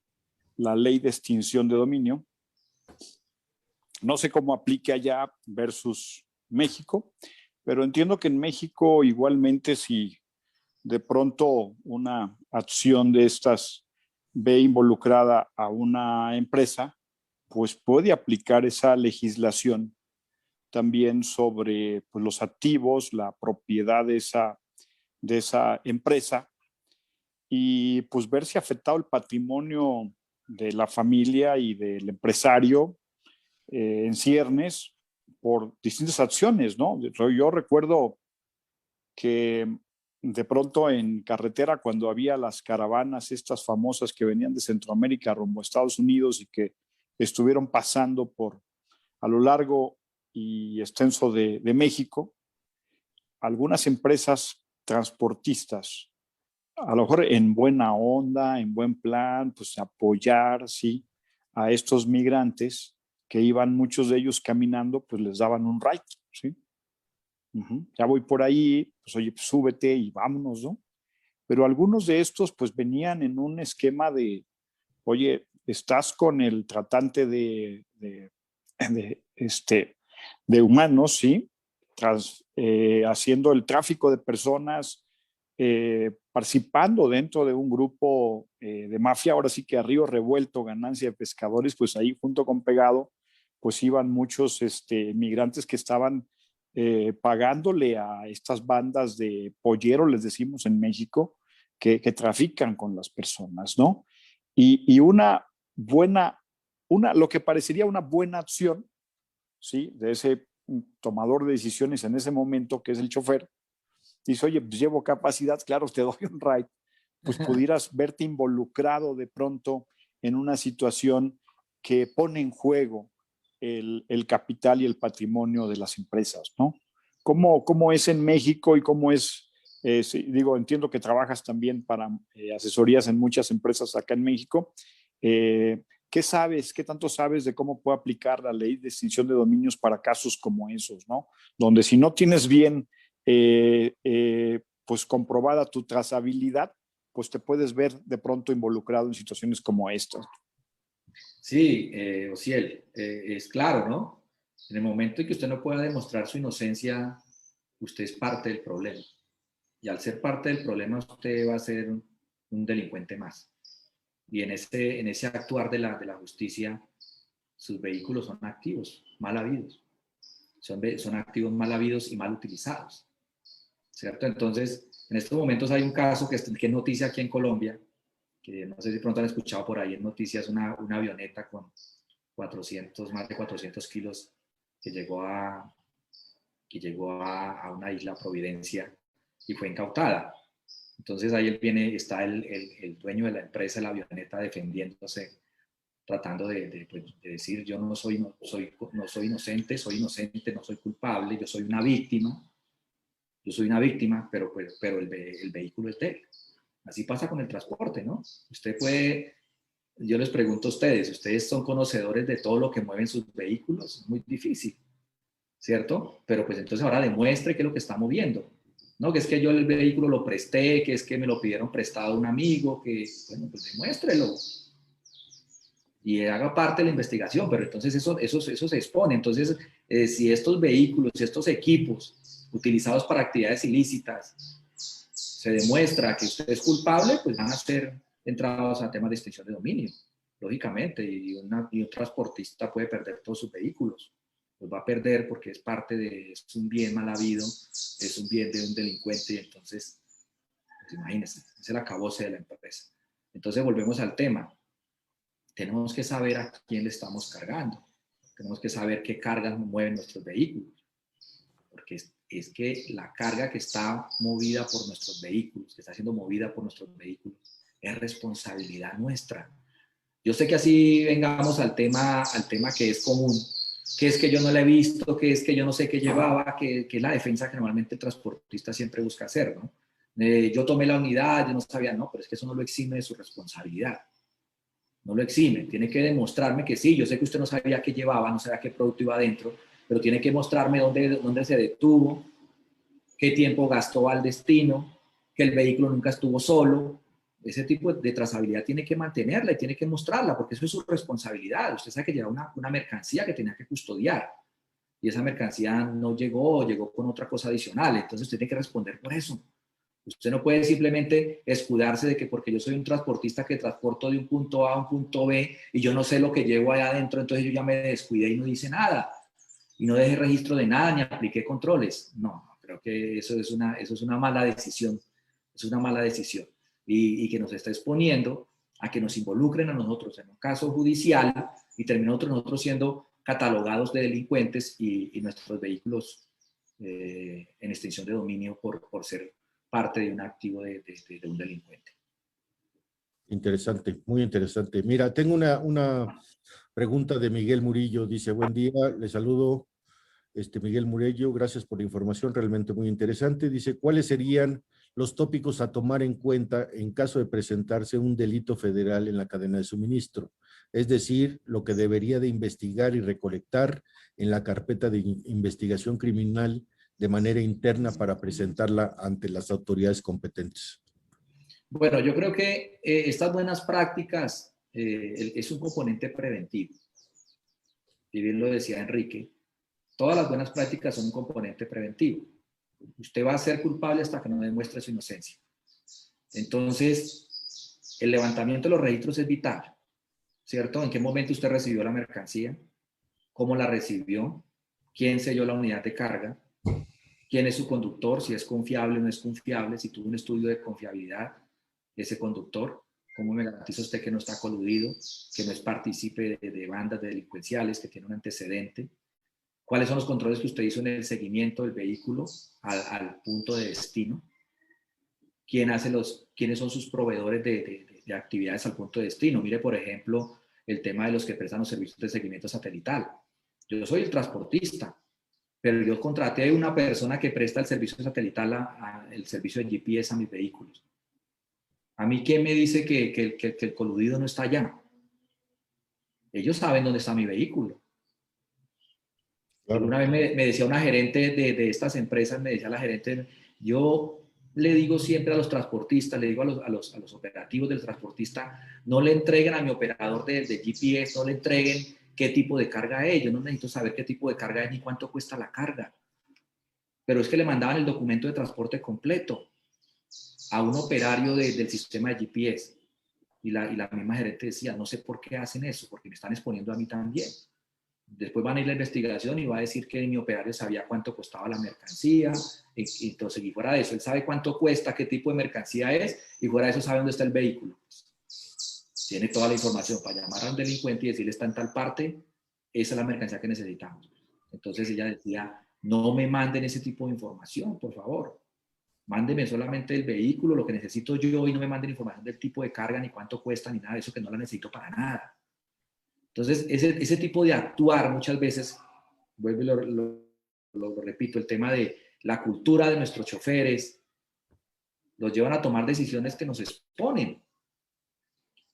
la ley de extinción de dominio. No sé cómo aplique allá versus México, pero entiendo que en México igualmente si de pronto una acción de estas ve involucrada a una empresa, pues puede aplicar esa legislación también sobre pues, los activos, la propiedad de esa empresa y pues verse afectado el patrimonio de la familia y del empresario en ciernes por distintas acciones, ¿no? Yo recuerdo que de pronto en carretera cuando había las caravanas estas famosas que venían de Centroamérica rumbo a Estados Unidos y que estuvieron pasando por a lo largo y extenso de México, algunas empresas transportistas, a lo mejor en buena onda, en buen plan, pues apoyar, sí, a estos migrantes que iban muchos de ellos caminando, pues les daban un ride, ¿sí? Ya voy por ahí, pues oye, pues súbete y vámonos, ¿no? Pero algunos de estos pues venían en un esquema de, oye, estás con el tratante de humanos, ¿sí? Haciendo el tráfico de personas, participando dentro de un grupo de mafia, ahora sí que a río revuelto, ganancia de pescadores, pues ahí junto con pegado, pues iban muchos migrantes que estaban pagándole a estas bandas de polleros, les decimos en México, que trafican con las personas, ¿no? Y lo que parecería una buena acción, ¿sí? De ese tomador de decisiones en ese momento, que es el chofer, dice, oye, pues llevo capacidad, claro, te doy un ride, pues pudieras verte involucrado de pronto en una situación que pone en juego el capital y el patrimonio de las empresas, ¿no? ¿Cómo es en México y cómo es, sí, digo, entiendo que trabajas también para asesorías en muchas empresas acá en México? ¿Qué sabes, qué tanto sabes de cómo puede aplicar la ley de extinción de dominios para casos como esos, ¿no? Donde si no tienes bien pues comprobada tu trazabilidad, pues te puedes ver de pronto involucrado en situaciones como estas. Sí, Ociel, es claro, ¿no? En el momento en que usted no pueda demostrar su inocencia, usted es parte del problema. Y al ser parte del problema, usted va a ser un delincuente más. Y en ese actuar de la justicia, sus vehículos son activos, mal habidos. Son activos mal habidos y mal utilizados, ¿cierto? Entonces, en estos momentos hay un caso que es noticia aquí en Colombia, que no sé si pronto han escuchado por ahí en noticias, una avioneta con más de 400 kilos que llegó a una isla, Providencia, y fue incautada. Entonces ahí está el dueño de la empresa de la avioneta defendiéndose, tratando de decir, yo no soy inocente, no soy culpable, yo soy una víctima, pero el vehículo es de él. Así pasa con el transporte, ¿no? Yo les pregunto a ustedes son conocedores de todo lo que mueven sus vehículos, es muy difícil, ¿cierto? Pero pues entonces ahora demuestre qué es lo que está moviendo, ¿no? Que es que yo el vehículo lo presté, que es que me lo pidieron prestado un amigo, bueno, pues demuéstrelo y haga parte de la investigación, pero entonces eso se expone. Entonces, si estos vehículos, si estos equipos utilizados para actividades ilícitas, se demuestra que usted es culpable, pues van a ser entrados a temas de extinción de dominio, lógicamente, y un transportista puede perder todos sus vehículos. Los va a perder porque es un bien mal habido, es un bien de un delincuente, y entonces, pues imagínense, es el acabose de la empresa. Entonces volvemos al tema. Tenemos que saber a quién le estamos cargando. Tenemos que saber qué cargas mueven nuestros vehículos. Porque es que la carga que está movida por nuestros vehículos, que está siendo movida por nuestros vehículos, es responsabilidad nuestra. Yo sé que así vengamos al tema que es común, que es que yo no la he visto, que es que yo no sé qué llevaba, que es la defensa que normalmente el transportista siempre busca hacer, ¿no? Yo tomé la unidad, yo no sabía, no, pero es que eso no lo exime de su responsabilidad. No lo exime, tiene que demostrarme que sí, yo sé que usted no sabía qué llevaba, no sabía qué producto iba adentro, pero tiene que mostrarme dónde se detuvo, qué tiempo gastó al destino, que el vehículo nunca estuvo solo. Ese tipo de trazabilidad tiene que mantenerla y tiene que mostrarla, porque eso es su responsabilidad. Usted sabe que lleva una mercancía que tenía que custodiar y esa mercancía no llegó o llegó con otra cosa adicional, entonces usted tiene que responder por eso. Usted no puede simplemente escudarse de que porque yo soy un transportista que transporto de un punto A a un punto B y yo no sé lo que llevo allá adentro, entonces yo ya me descuidé y no hice nada. Y no dejé registro de nada ni apliqué controles. No, creo que eso es una mala decisión. Es una mala decisión. Y que nos está exponiendo a que nos involucren a nosotros en un caso judicial y terminamos nosotros siendo catalogados de delincuentes y nuestros vehículos en extinción de dominio por ser parte de un activo de un delincuente. Interesante, muy interesante. Mira, tengo una pregunta de Miguel Murillo. Dice, buen día, le saludo, Miguel Murillo, gracias por la información, realmente muy interesante. Dice, ¿cuáles serían los tópicos a tomar en cuenta en caso de presentarse un delito federal en la cadena de suministro? Es decir, lo que debería de investigar y recolectar en la carpeta de investigación criminal de manera interna para presentarla ante las autoridades competentes. Bueno, yo creo que estas buenas prácticas es un componente preventivo. Y bien lo decía Enrique, todas las buenas prácticas son un componente preventivo. Usted va a ser culpable hasta que no demuestre su inocencia. Entonces, el levantamiento de los registros es vital, ¿cierto? ¿En qué momento usted recibió la mercancía? ¿Cómo la recibió? ¿Quién selló la unidad de carga? quién es su conductor, si es confiable o no es confiable, si tuvo un estudio de confiabilidad de ese conductor, cómo me garantiza usted que no está coludido, que no es partícipe de bandas delincuenciales, que tiene un antecedente, cuáles son los controles que usted hizo en el seguimiento del vehículo al punto de destino, quiénes son sus proveedores de actividades al punto de destino. Mire, por ejemplo, el tema de los que prestan los servicios de seguimiento satelital. Yo soy el transportista, pero yo contraté a una persona que presta el servicio satelital, el servicio de GPS a mis vehículos. ¿A mí quién me dice que el coludido no está allá? Ellos saben dónde está mi vehículo. Claro. Una vez me decía una gerente de estas empresas, me decía la gerente, yo le digo siempre a los transportistas, le digo a los operativos del transportista, no le entreguen a mi operador de GPS, no le entreguen qué tipo de carga es. Yo no necesito saber qué tipo de carga es ni cuánto cuesta la carga. Pero es que le mandaban el documento de transporte completo a un operario del sistema de GPS. Y la misma gerente decía, no sé por qué hacen eso, porque me están exponiendo a mí también. Después van a ir a la investigación y va a decir que mi operario sabía cuánto costaba la mercancía, y entonces, y fuera de eso, él sabe cuánto cuesta, qué tipo de mercancía es, y fuera de eso sabe dónde está el vehículo. Tiene toda la información para llamar a un delincuente y decirle está en tal parte, esa es la mercancía que necesitamos. Entonces ella decía, no me manden ese tipo de información, por favor. Mándeme solamente el vehículo, lo que necesito yo, y no me manden información del tipo de carga, ni cuánto cuesta, ni nada de eso, que no la necesito para nada. Entonces, ese tipo de actuar muchas veces, vuelvo y lo repito, el tema de la cultura de nuestros choferes, los llevan a tomar decisiones que nos exponen.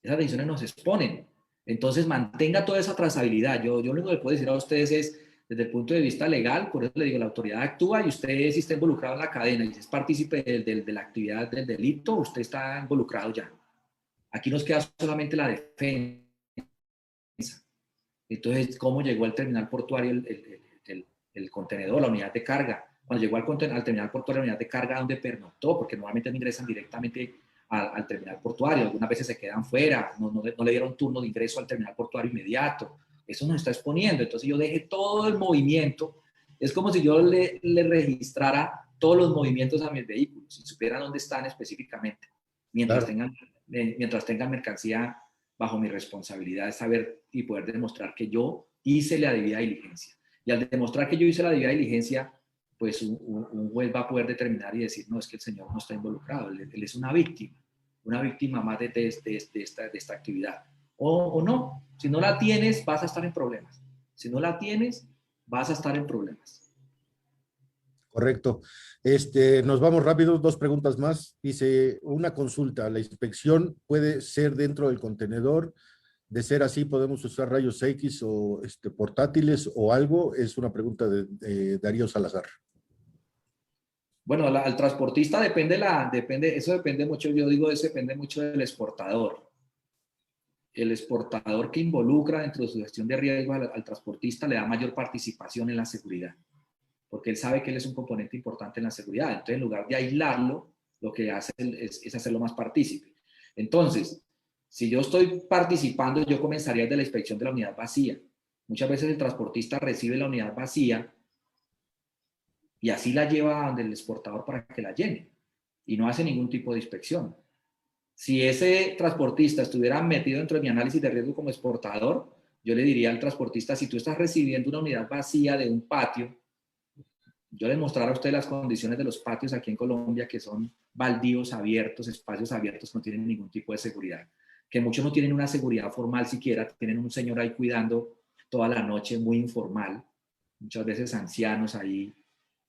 Esas decisiones nos exponen. Entonces, mantenga toda esa trazabilidad. Yo lo único que puedo decir a ustedes es, desde el punto de vista legal, por eso le digo, la autoridad actúa y usted, si está involucrado en la cadena y si es partícipe de la actividad del delito, usted está involucrado ya. Aquí nos queda solamente la defensa. Entonces, ¿cómo llegó al terminal portuario el contenedor, la unidad de carga? Cuando llegó al terminal portuario, la unidad de carga, ¿dónde pernoctó? Porque normalmente no ingresan directamente al terminal portuario. Algunas veces se quedan fuera, no le dieron turno de ingreso al terminal portuario inmediato. Eso nos está exponiendo. Entonces, yo dejé todo el movimiento. Es como si yo le registrara todos los movimientos a mis vehículos y supieran dónde están específicamente, mientras tengan mercancía bajo mi responsabilidad, es saber y poder demostrar que yo hice la debida diligencia. Y al demostrar que yo hice la debida diligencia, pues un juez va a poder determinar y decir, no, es que el señor no está involucrado, él es una víctima más de esta actividad. O no, si no la tienes, vas a estar en problemas. Si no la tienes, vas a estar en problemas. Correcto. Nos vamos rápido, 2 preguntas más. Dice, una consulta, ¿la inspección puede ser dentro del contenedor? De ser así, ¿podemos usar rayos X o portátiles o algo? Es una pregunta de Darío Salazar. Bueno, al transportista eso depende mucho, yo digo, eso depende mucho del exportador. El exportador que involucra dentro de su gestión de riesgo al transportista le da mayor participación en la seguridad, porque él sabe que él es un componente importante en la seguridad. Entonces, en lugar de aislarlo, lo que hace es hacerlo más partícipe. Entonces, si yo estoy participando, yo comenzaría desde la inspección de la unidad vacía. Muchas veces el transportista recibe la unidad vacía y así la lleva donde el exportador para que la llene y no hace ningún tipo de inspección. Si ese transportista estuviera metido dentro de mi análisis de riesgo como exportador, yo le diría al transportista, si tú estás recibiendo una unidad vacía de un patio, yo les mostraré a ustedes las condiciones de los patios aquí en Colombia, que son baldíos abiertos, espacios abiertos que no tienen ningún tipo de seguridad, que muchos no tienen una seguridad formal siquiera, tienen un señor ahí cuidando toda la noche, muy informal, muchas veces ancianos ahí.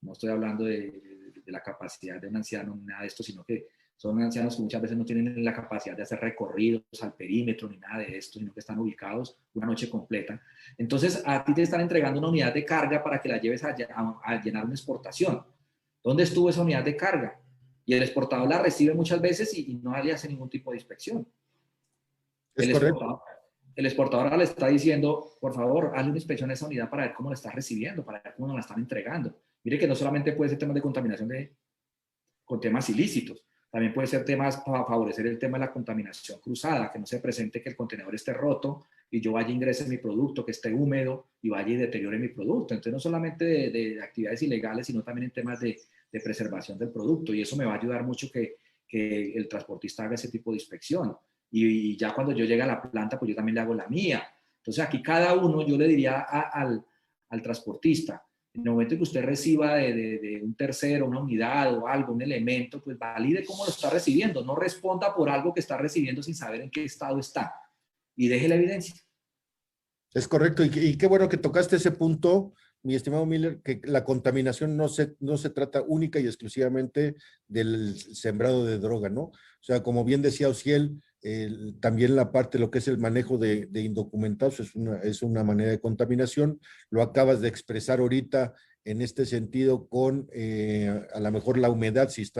No estoy hablando de la capacidad de un anciano, nada de esto, sino que son ancianos que muchas veces no tienen la capacidad de hacer recorridos al perímetro ni nada de esto, sino que están ubicados una noche completa. Entonces, a ti te están entregando una unidad de carga para que la lleves a llenar una exportación. ¿Dónde estuvo esa unidad de carga? Y el exportador la recibe muchas veces y no le hace ningún tipo de inspección. Es correcto. El exportador ahora le está diciendo, por favor, hazle una inspección a esa unidad para ver cómo la está recibiendo, para ver cómo nos la están entregando. Mire que no solamente puede ser temas de contaminación con temas ilícitos, También puede ser temas para favorecer el tema de la contaminación cruzada, que no se presente que el contenedor esté roto y yo vaya e ingrese mi producto, que esté húmedo y vaya y deteriore mi producto. Entonces, no solamente de actividades ilegales, sino también en temas de preservación del producto. Y eso me va a ayudar mucho que el transportista haga ese tipo de inspección. Y ya cuando yo llegue a la planta, pues yo también le hago la mía. Entonces, aquí cada uno, yo le diría al transportista, en el momento que usted reciba de un tercero, una unidad o algo, un elemento, pues valide cómo lo está recibiendo. No responda por algo que está recibiendo sin saber en qué estado está. Y deje la evidencia. Es correcto. Y qué bueno que tocaste ese punto, mi estimado Miller, que la contaminación no se trata única y exclusivamente del sembrado de droga, ¿no? O sea, como bien decía Ociel, también la parte, lo que es el manejo de indocumentados es una manera de contaminación. Lo acabas de expresar ahorita en este sentido con a lo mejor la humedad, si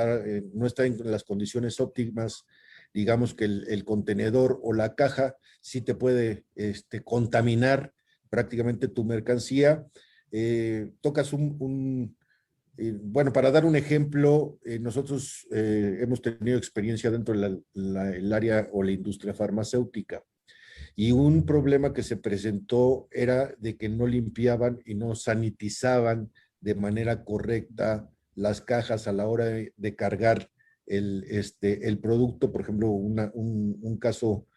no está en las condiciones óptimas, digamos que el contenedor o la caja sí te puede contaminar prácticamente tu mercancía. Tocas bueno, para dar un ejemplo, nosotros hemos tenido experiencia dentro del área o la industria farmacéutica y un problema que se presentó era de que no limpiaban y no sanitizaban de manera correcta las cajas a la hora de cargar el producto. Por ejemplo, un caso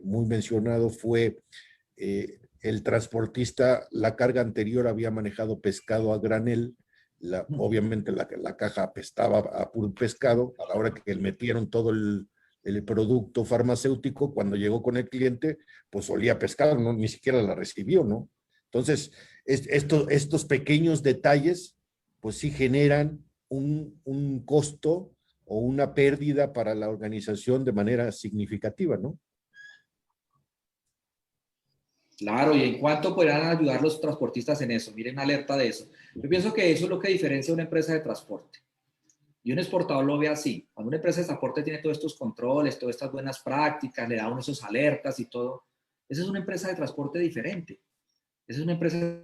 muy mencionado fue el transportista, la carga anterior había manejado pescado a granel. Obviamente la caja apestaba a puro pescado. A la hora que metieron todo el producto farmacéutico, cuando llegó con el cliente, pues olía a pescado, ¿no? Ni siquiera la recibió, ¿no? Entonces, estos pequeños detalles, pues sí generan un costo o una pérdida para la organización de manera significativa, ¿no? Claro, y en cuánto podrán ayudar los transportistas en eso. Miren, alerta de eso. Yo pienso que eso es lo que diferencia una empresa de transporte. Y un exportador lo ve así. Cuando una empresa de transporte tiene todos estos controles, todas estas buenas prácticas, le da uno esos alertas y todo, esa es una empresa de transporte diferente. Esa es una empresa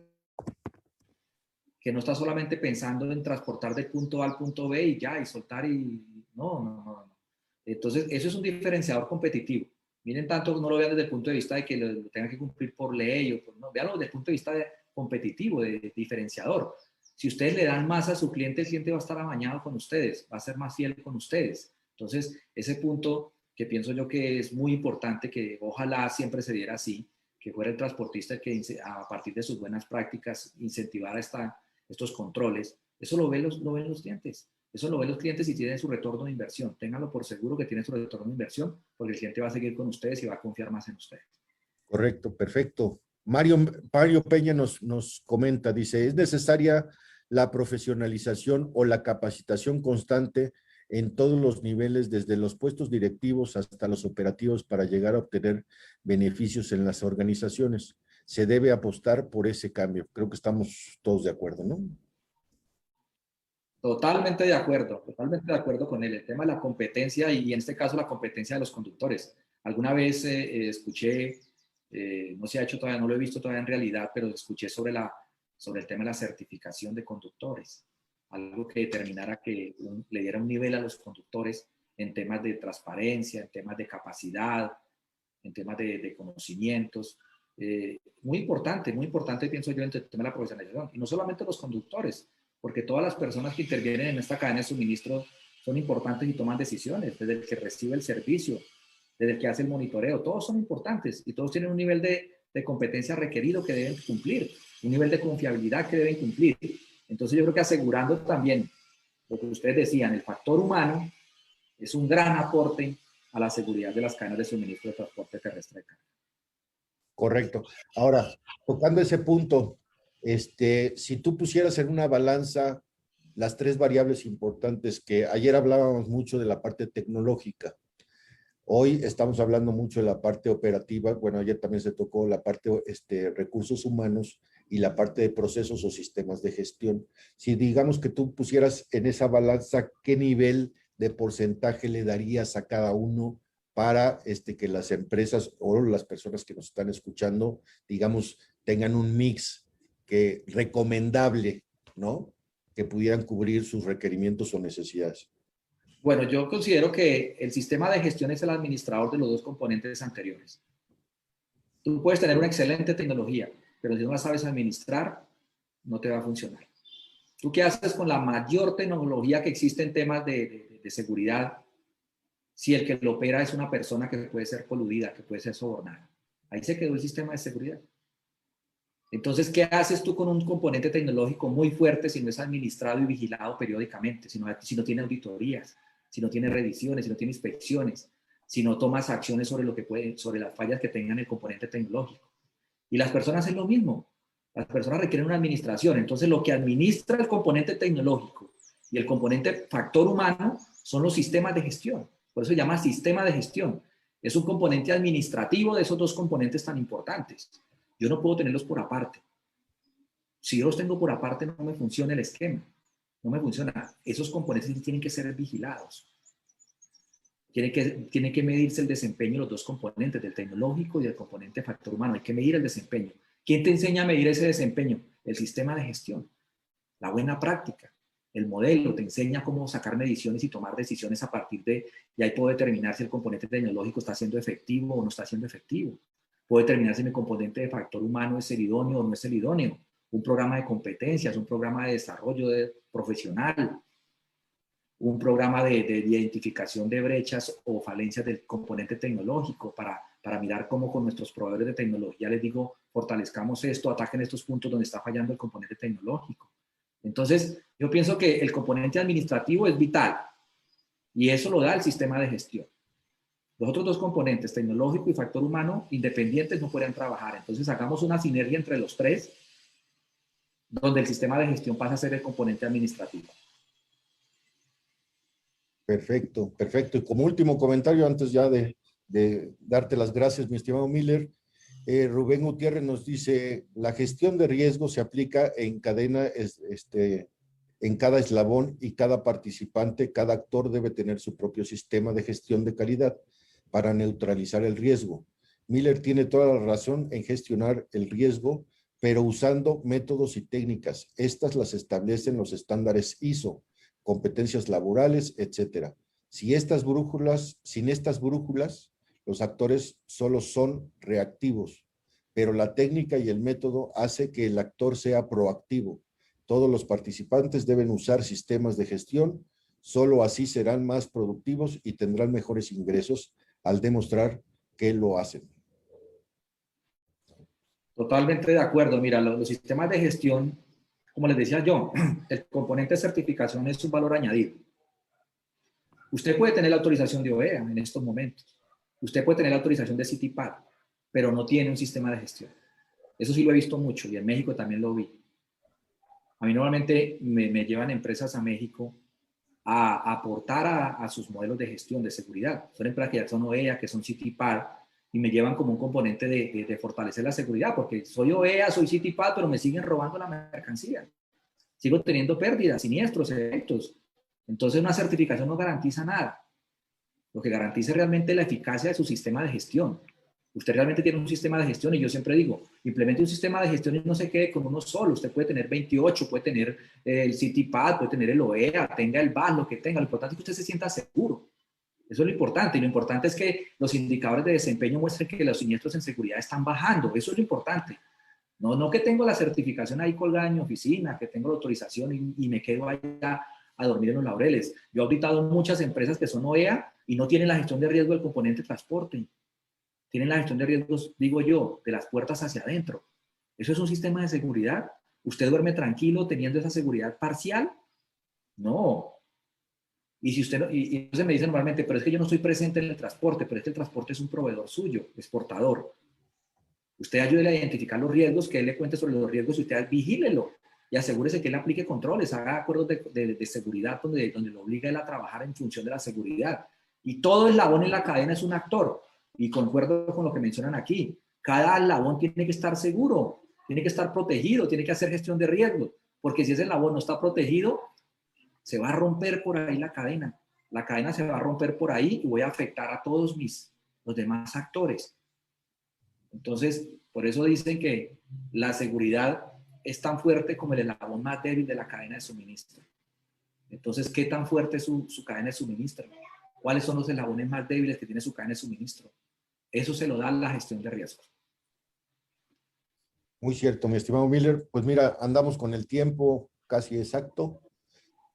que no está solamente pensando en transportar del punto A al punto B y ya, y soltar y... No. Entonces, eso es un diferenciador competitivo. Miren, tanto no lo vean desde el punto de vista de que lo tengan que cumplir por ley, o no, véanlo desde el punto de vista competitivo, de diferenciador. Si ustedes le dan más a su cliente, el cliente va a estar amañado con ustedes, va a ser más fiel con ustedes. Entonces, ese punto que pienso yo que es muy importante, que ojalá siempre se diera así, que fuera el transportista que a partir de sus buenas prácticas incentivara estos controles, eso lo ven los clientes. Eso lo ven los clientes y tienen su retorno de inversión. Ténganlo por seguro que tienen su retorno de inversión, porque el cliente va a seguir con ustedes y va a confiar más en ustedes. Correcto, perfecto. Mario Peña nos comenta, dice, ¿es necesaria la profesionalización o la capacitación constante en todos los niveles, desde los puestos directivos hasta los operativos, para llegar a obtener beneficios en las organizaciones? Se debe apostar por ese cambio. Creo que estamos todos de acuerdo, ¿no? Totalmente de acuerdo con él. El tema de la competencia y en este caso la competencia de los conductores. Alguna vez escuché, no se ha hecho todavía, no lo he visto todavía en realidad, pero escuché sobre el tema de la certificación de conductores. Algo que determinara que le diera un nivel a los conductores en temas de transparencia, en temas de capacidad, en temas de conocimientos. Muy importante pienso yo en el tema de la profesionalización. Y no solamente los conductores, porque todas las personas que intervienen en esta cadena de suministro son importantes y toman decisiones, desde el que recibe el servicio, desde el que hace el monitoreo, todos son importantes y todos tienen un nivel de competencia requerido que deben cumplir, un nivel de confiabilidad que deben cumplir. Entonces yo creo que asegurando también lo que ustedes decían, el factor humano es un gran aporte a la seguridad de las cadenas de suministro de transporte terrestre. Correcto. Ahora, tocando ese punto, si tú pusieras en una balanza las tres variables importantes, que ayer hablábamos mucho de la parte tecnológica, hoy estamos hablando mucho de la parte operativa, bueno, ayer también se tocó la parte recursos humanos y la parte de procesos o sistemas de gestión. Si digamos que tú pusieras en esa balanza, ¿qué nivel de porcentaje le darías a cada uno para que las empresas o las personas que nos están escuchando, digamos, tengan un mix recomendable, ¿no? Que pudieran cubrir sus requerimientos o necesidades? Bueno, yo considero que el sistema de gestión es el administrador de los dos componentes anteriores. Tú puedes tener una excelente tecnología, pero si no la sabes administrar, no te va a funcionar. ¿Tú qué haces con la mayor tecnología que existe en temas de seguridad si el que lo opera es una persona que puede ser coludida, que puede ser sobornada? Ahí se quedó el sistema de seguridad. Entonces, ¿qué haces tú con un componente tecnológico muy fuerte si no es administrado y vigilado periódicamente, si no tiene auditorías, si no tiene revisiones, si no tiene inspecciones, si no tomas acciones sobre las fallas que tengan el componente tecnológico? Y las personas es lo mismo. Las personas requieren una administración. Entonces, lo que administra el componente tecnológico y el componente factor humano son los sistemas de gestión. Por eso se llama sistema de gestión. Es un componente administrativo de esos dos componentes tan importantes. Yo no puedo tenerlos por aparte. Si yo los tengo por aparte, no me funciona el esquema. No me funciona. Esos componentes tienen que ser vigilados. Tiene que medirse el desempeño de los dos componentes, del tecnológico y del componente factor humano. Hay que medir el desempeño. ¿Quién te enseña a medir ese desempeño? El sistema de gestión, la buena práctica, el modelo te enseña cómo sacar mediciones y tomar decisiones a partir y ahí puedo determinar si el componente tecnológico está siendo efectivo o no está siendo efectivo. Puedo determinar si mi componente de factor humano es el idóneo o no es el idóneo. Un programa de competencias, un programa de desarrollo profesional, un programa de identificación de brechas o falencias del componente tecnológico para mirar cómo con nuestros proveedores de tecnología les digo, fortalezcamos esto, ataquen estos puntos donde está fallando el componente tecnológico. Entonces, yo pienso que el componente administrativo es vital y eso lo da el sistema de gestión. Los otros dos componentes, tecnológico y factor humano, independientes no pueden trabajar. Entonces, hagamos una sinergia entre los tres, donde el sistema de gestión pasa a ser el componente administrativo. Perfecto, perfecto. Y como último comentario, antes ya de darte las gracias, mi estimado Miller, Rubén Gutiérrez nos dice, la gestión de riesgo se aplica en cadena, en cada eslabón y cada participante, cada actor debe tener su propio sistema de gestión de calidad para neutralizar el riesgo. Miller tiene toda la razón en gestionar el riesgo, pero usando métodos y técnicas. Estas las establecen los estándares ISO, competencias laborales, etcétera. Sin estas brújulas, los actores solo son reactivos, pero la técnica y el método hace que el actor sea proactivo. Todos los participantes deben usar sistemas de gestión, solo así serán más productivos y tendrán mejores ingresos al demostrar que lo hacen. Totalmente de acuerdo. Mira, los sistemas de gestión, como les decía yo, el componente de certificación es un valor añadido. Usted puede tener la autorización de OEA en estos momentos. Usted puede tener la autorización de CITIPAD, pero no tiene un sistema de gestión. Eso sí lo he visto mucho y en México también lo vi. A mí normalmente me llevan empresas a México a aportar a sus modelos de gestión de seguridad. Son empresas que ya son OEA, que son CITIPAD, y me llevan como un componente de fortalecer la seguridad, porque soy OEA, soy CITIPAD, pero me siguen robando la mercancía. Sigo teniendo pérdidas, siniestros, eventos. Entonces una certificación no garantiza nada. Lo que garantiza realmente la eficacia de su sistema de gestión. Usted realmente tiene un sistema de gestión y yo siempre digo, implemente un sistema de gestión y no se quede con uno solo. Usted puede tener 28, puede tener el CITIPAD, puede tener el OEA, tenga el BAS, lo que tenga. Lo importante es que usted se sienta seguro. Eso es lo importante. Y lo importante es que los indicadores de desempeño muestren que los siniestros en seguridad están bajando. Eso es lo importante. No que tengo la certificación ahí colgada en mi oficina, que tengo la autorización y me quedo allá a dormir en los laureles. Yo he auditado muchas empresas que son OEA y no tienen la gestión de riesgo del componente transporte. Tienen la gestión de riesgos, digo yo, de las puertas hacia adentro. ¿Eso es un sistema de seguridad? ¿Usted duerme tranquilo teniendo esa seguridad parcial? No. Y si usted y entonces me dicen normalmente, pero es que yo no estoy presente en el transporte, pero es que el transporte es un proveedor suyo, exportador. Usted ayúdele a identificar los riesgos, que él le cuente sobre los riesgos y usted vigílelo y asegúrese que él aplique controles, haga acuerdos de seguridad donde lo obliga a él a trabajar en función de la seguridad. Y todo eslabón en la cadena es un actor. Y concuerdo con lo que mencionan aquí. Cada eslabón tiene que estar seguro, tiene que estar protegido, tiene que hacer gestión de riesgos, porque si ese eslabón no está protegido, se va a romper por ahí la cadena. La cadena se va a romper por ahí y voy a afectar a todos los demás actores. Entonces, por eso dicen que la seguridad es tan fuerte como el eslabón más débil de la cadena de suministro. Entonces, ¿qué tan fuerte es su cadena de suministro? ¿Cuáles son los eslabones más débiles que tiene su cadena de suministro? Eso se lo da la gestión de riesgos. Muy cierto, mi estimado Miller. Pues mira, andamos con el tiempo casi exacto.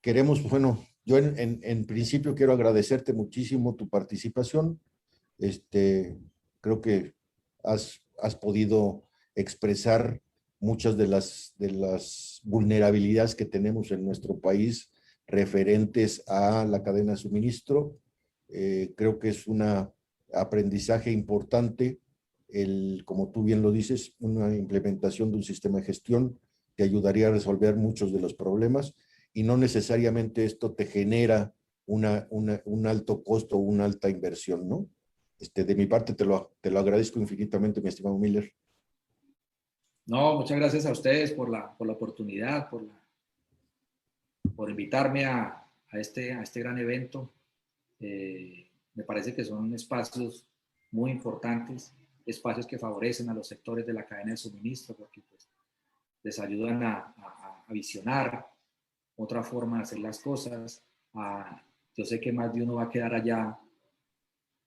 Queremos, bueno, yo en principio quiero agradecerte muchísimo tu participación. Creo que has podido expresar muchas de las vulnerabilidades que tenemos en nuestro país referentes a la cadena de suministro. Creo que es un aprendizaje importante como tú bien lo dices, una implementación de un sistema de gestión que ayudaría a resolver muchos de los problemas y no necesariamente esto te genera un alto costo o una alta inversión, ¿no? De mi parte te lo agradezco infinitamente, mi estimado Miller. No, muchas gracias a ustedes por la oportunidad, por invitarme a este gran evento. Me parece que son espacios muy importantes, espacios que favorecen a los sectores de la cadena de suministro, porque pues, les ayudan a visionar otra forma de hacer las cosas. Yo sé que más de uno va a quedar allá,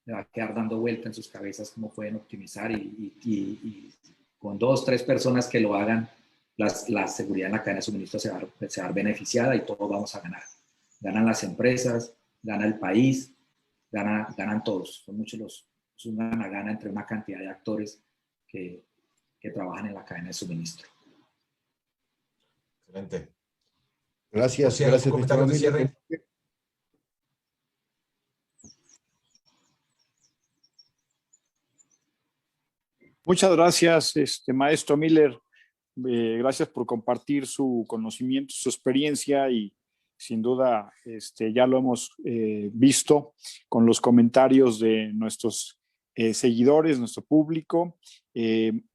va a quedar dando vuelta en sus cabezas cómo pueden optimizar y con 2 o 3 personas que lo hagan, la seguridad en la cadena de suministro se va a ver beneficiada y todos vamos a ganar. Ganan las empresas, gana el país, ganan todos. Son muchos es un gana-gana entre una cantidad de actores que trabajan en la cadena de suministro. Excelente. Gracias. José, ¿algún comentario de cierre? Muchas gracias, maestro Miller. Gracias por compartir su conocimiento, su experiencia y sin duda ya lo hemos visto con los comentarios de nuestros seguidores, nuestro público.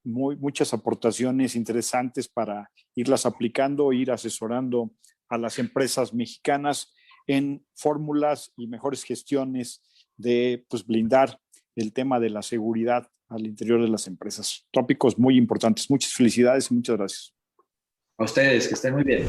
Muchas aportaciones interesantes para irlas aplicando, ir asesorando a las empresas mexicanas en fórmulas y mejores gestiones de pues, blindar el tema de la seguridad al interior de las empresas. Tópicos muy importantes. Muchas felicidades y muchas gracias. A ustedes, que estén muy bien.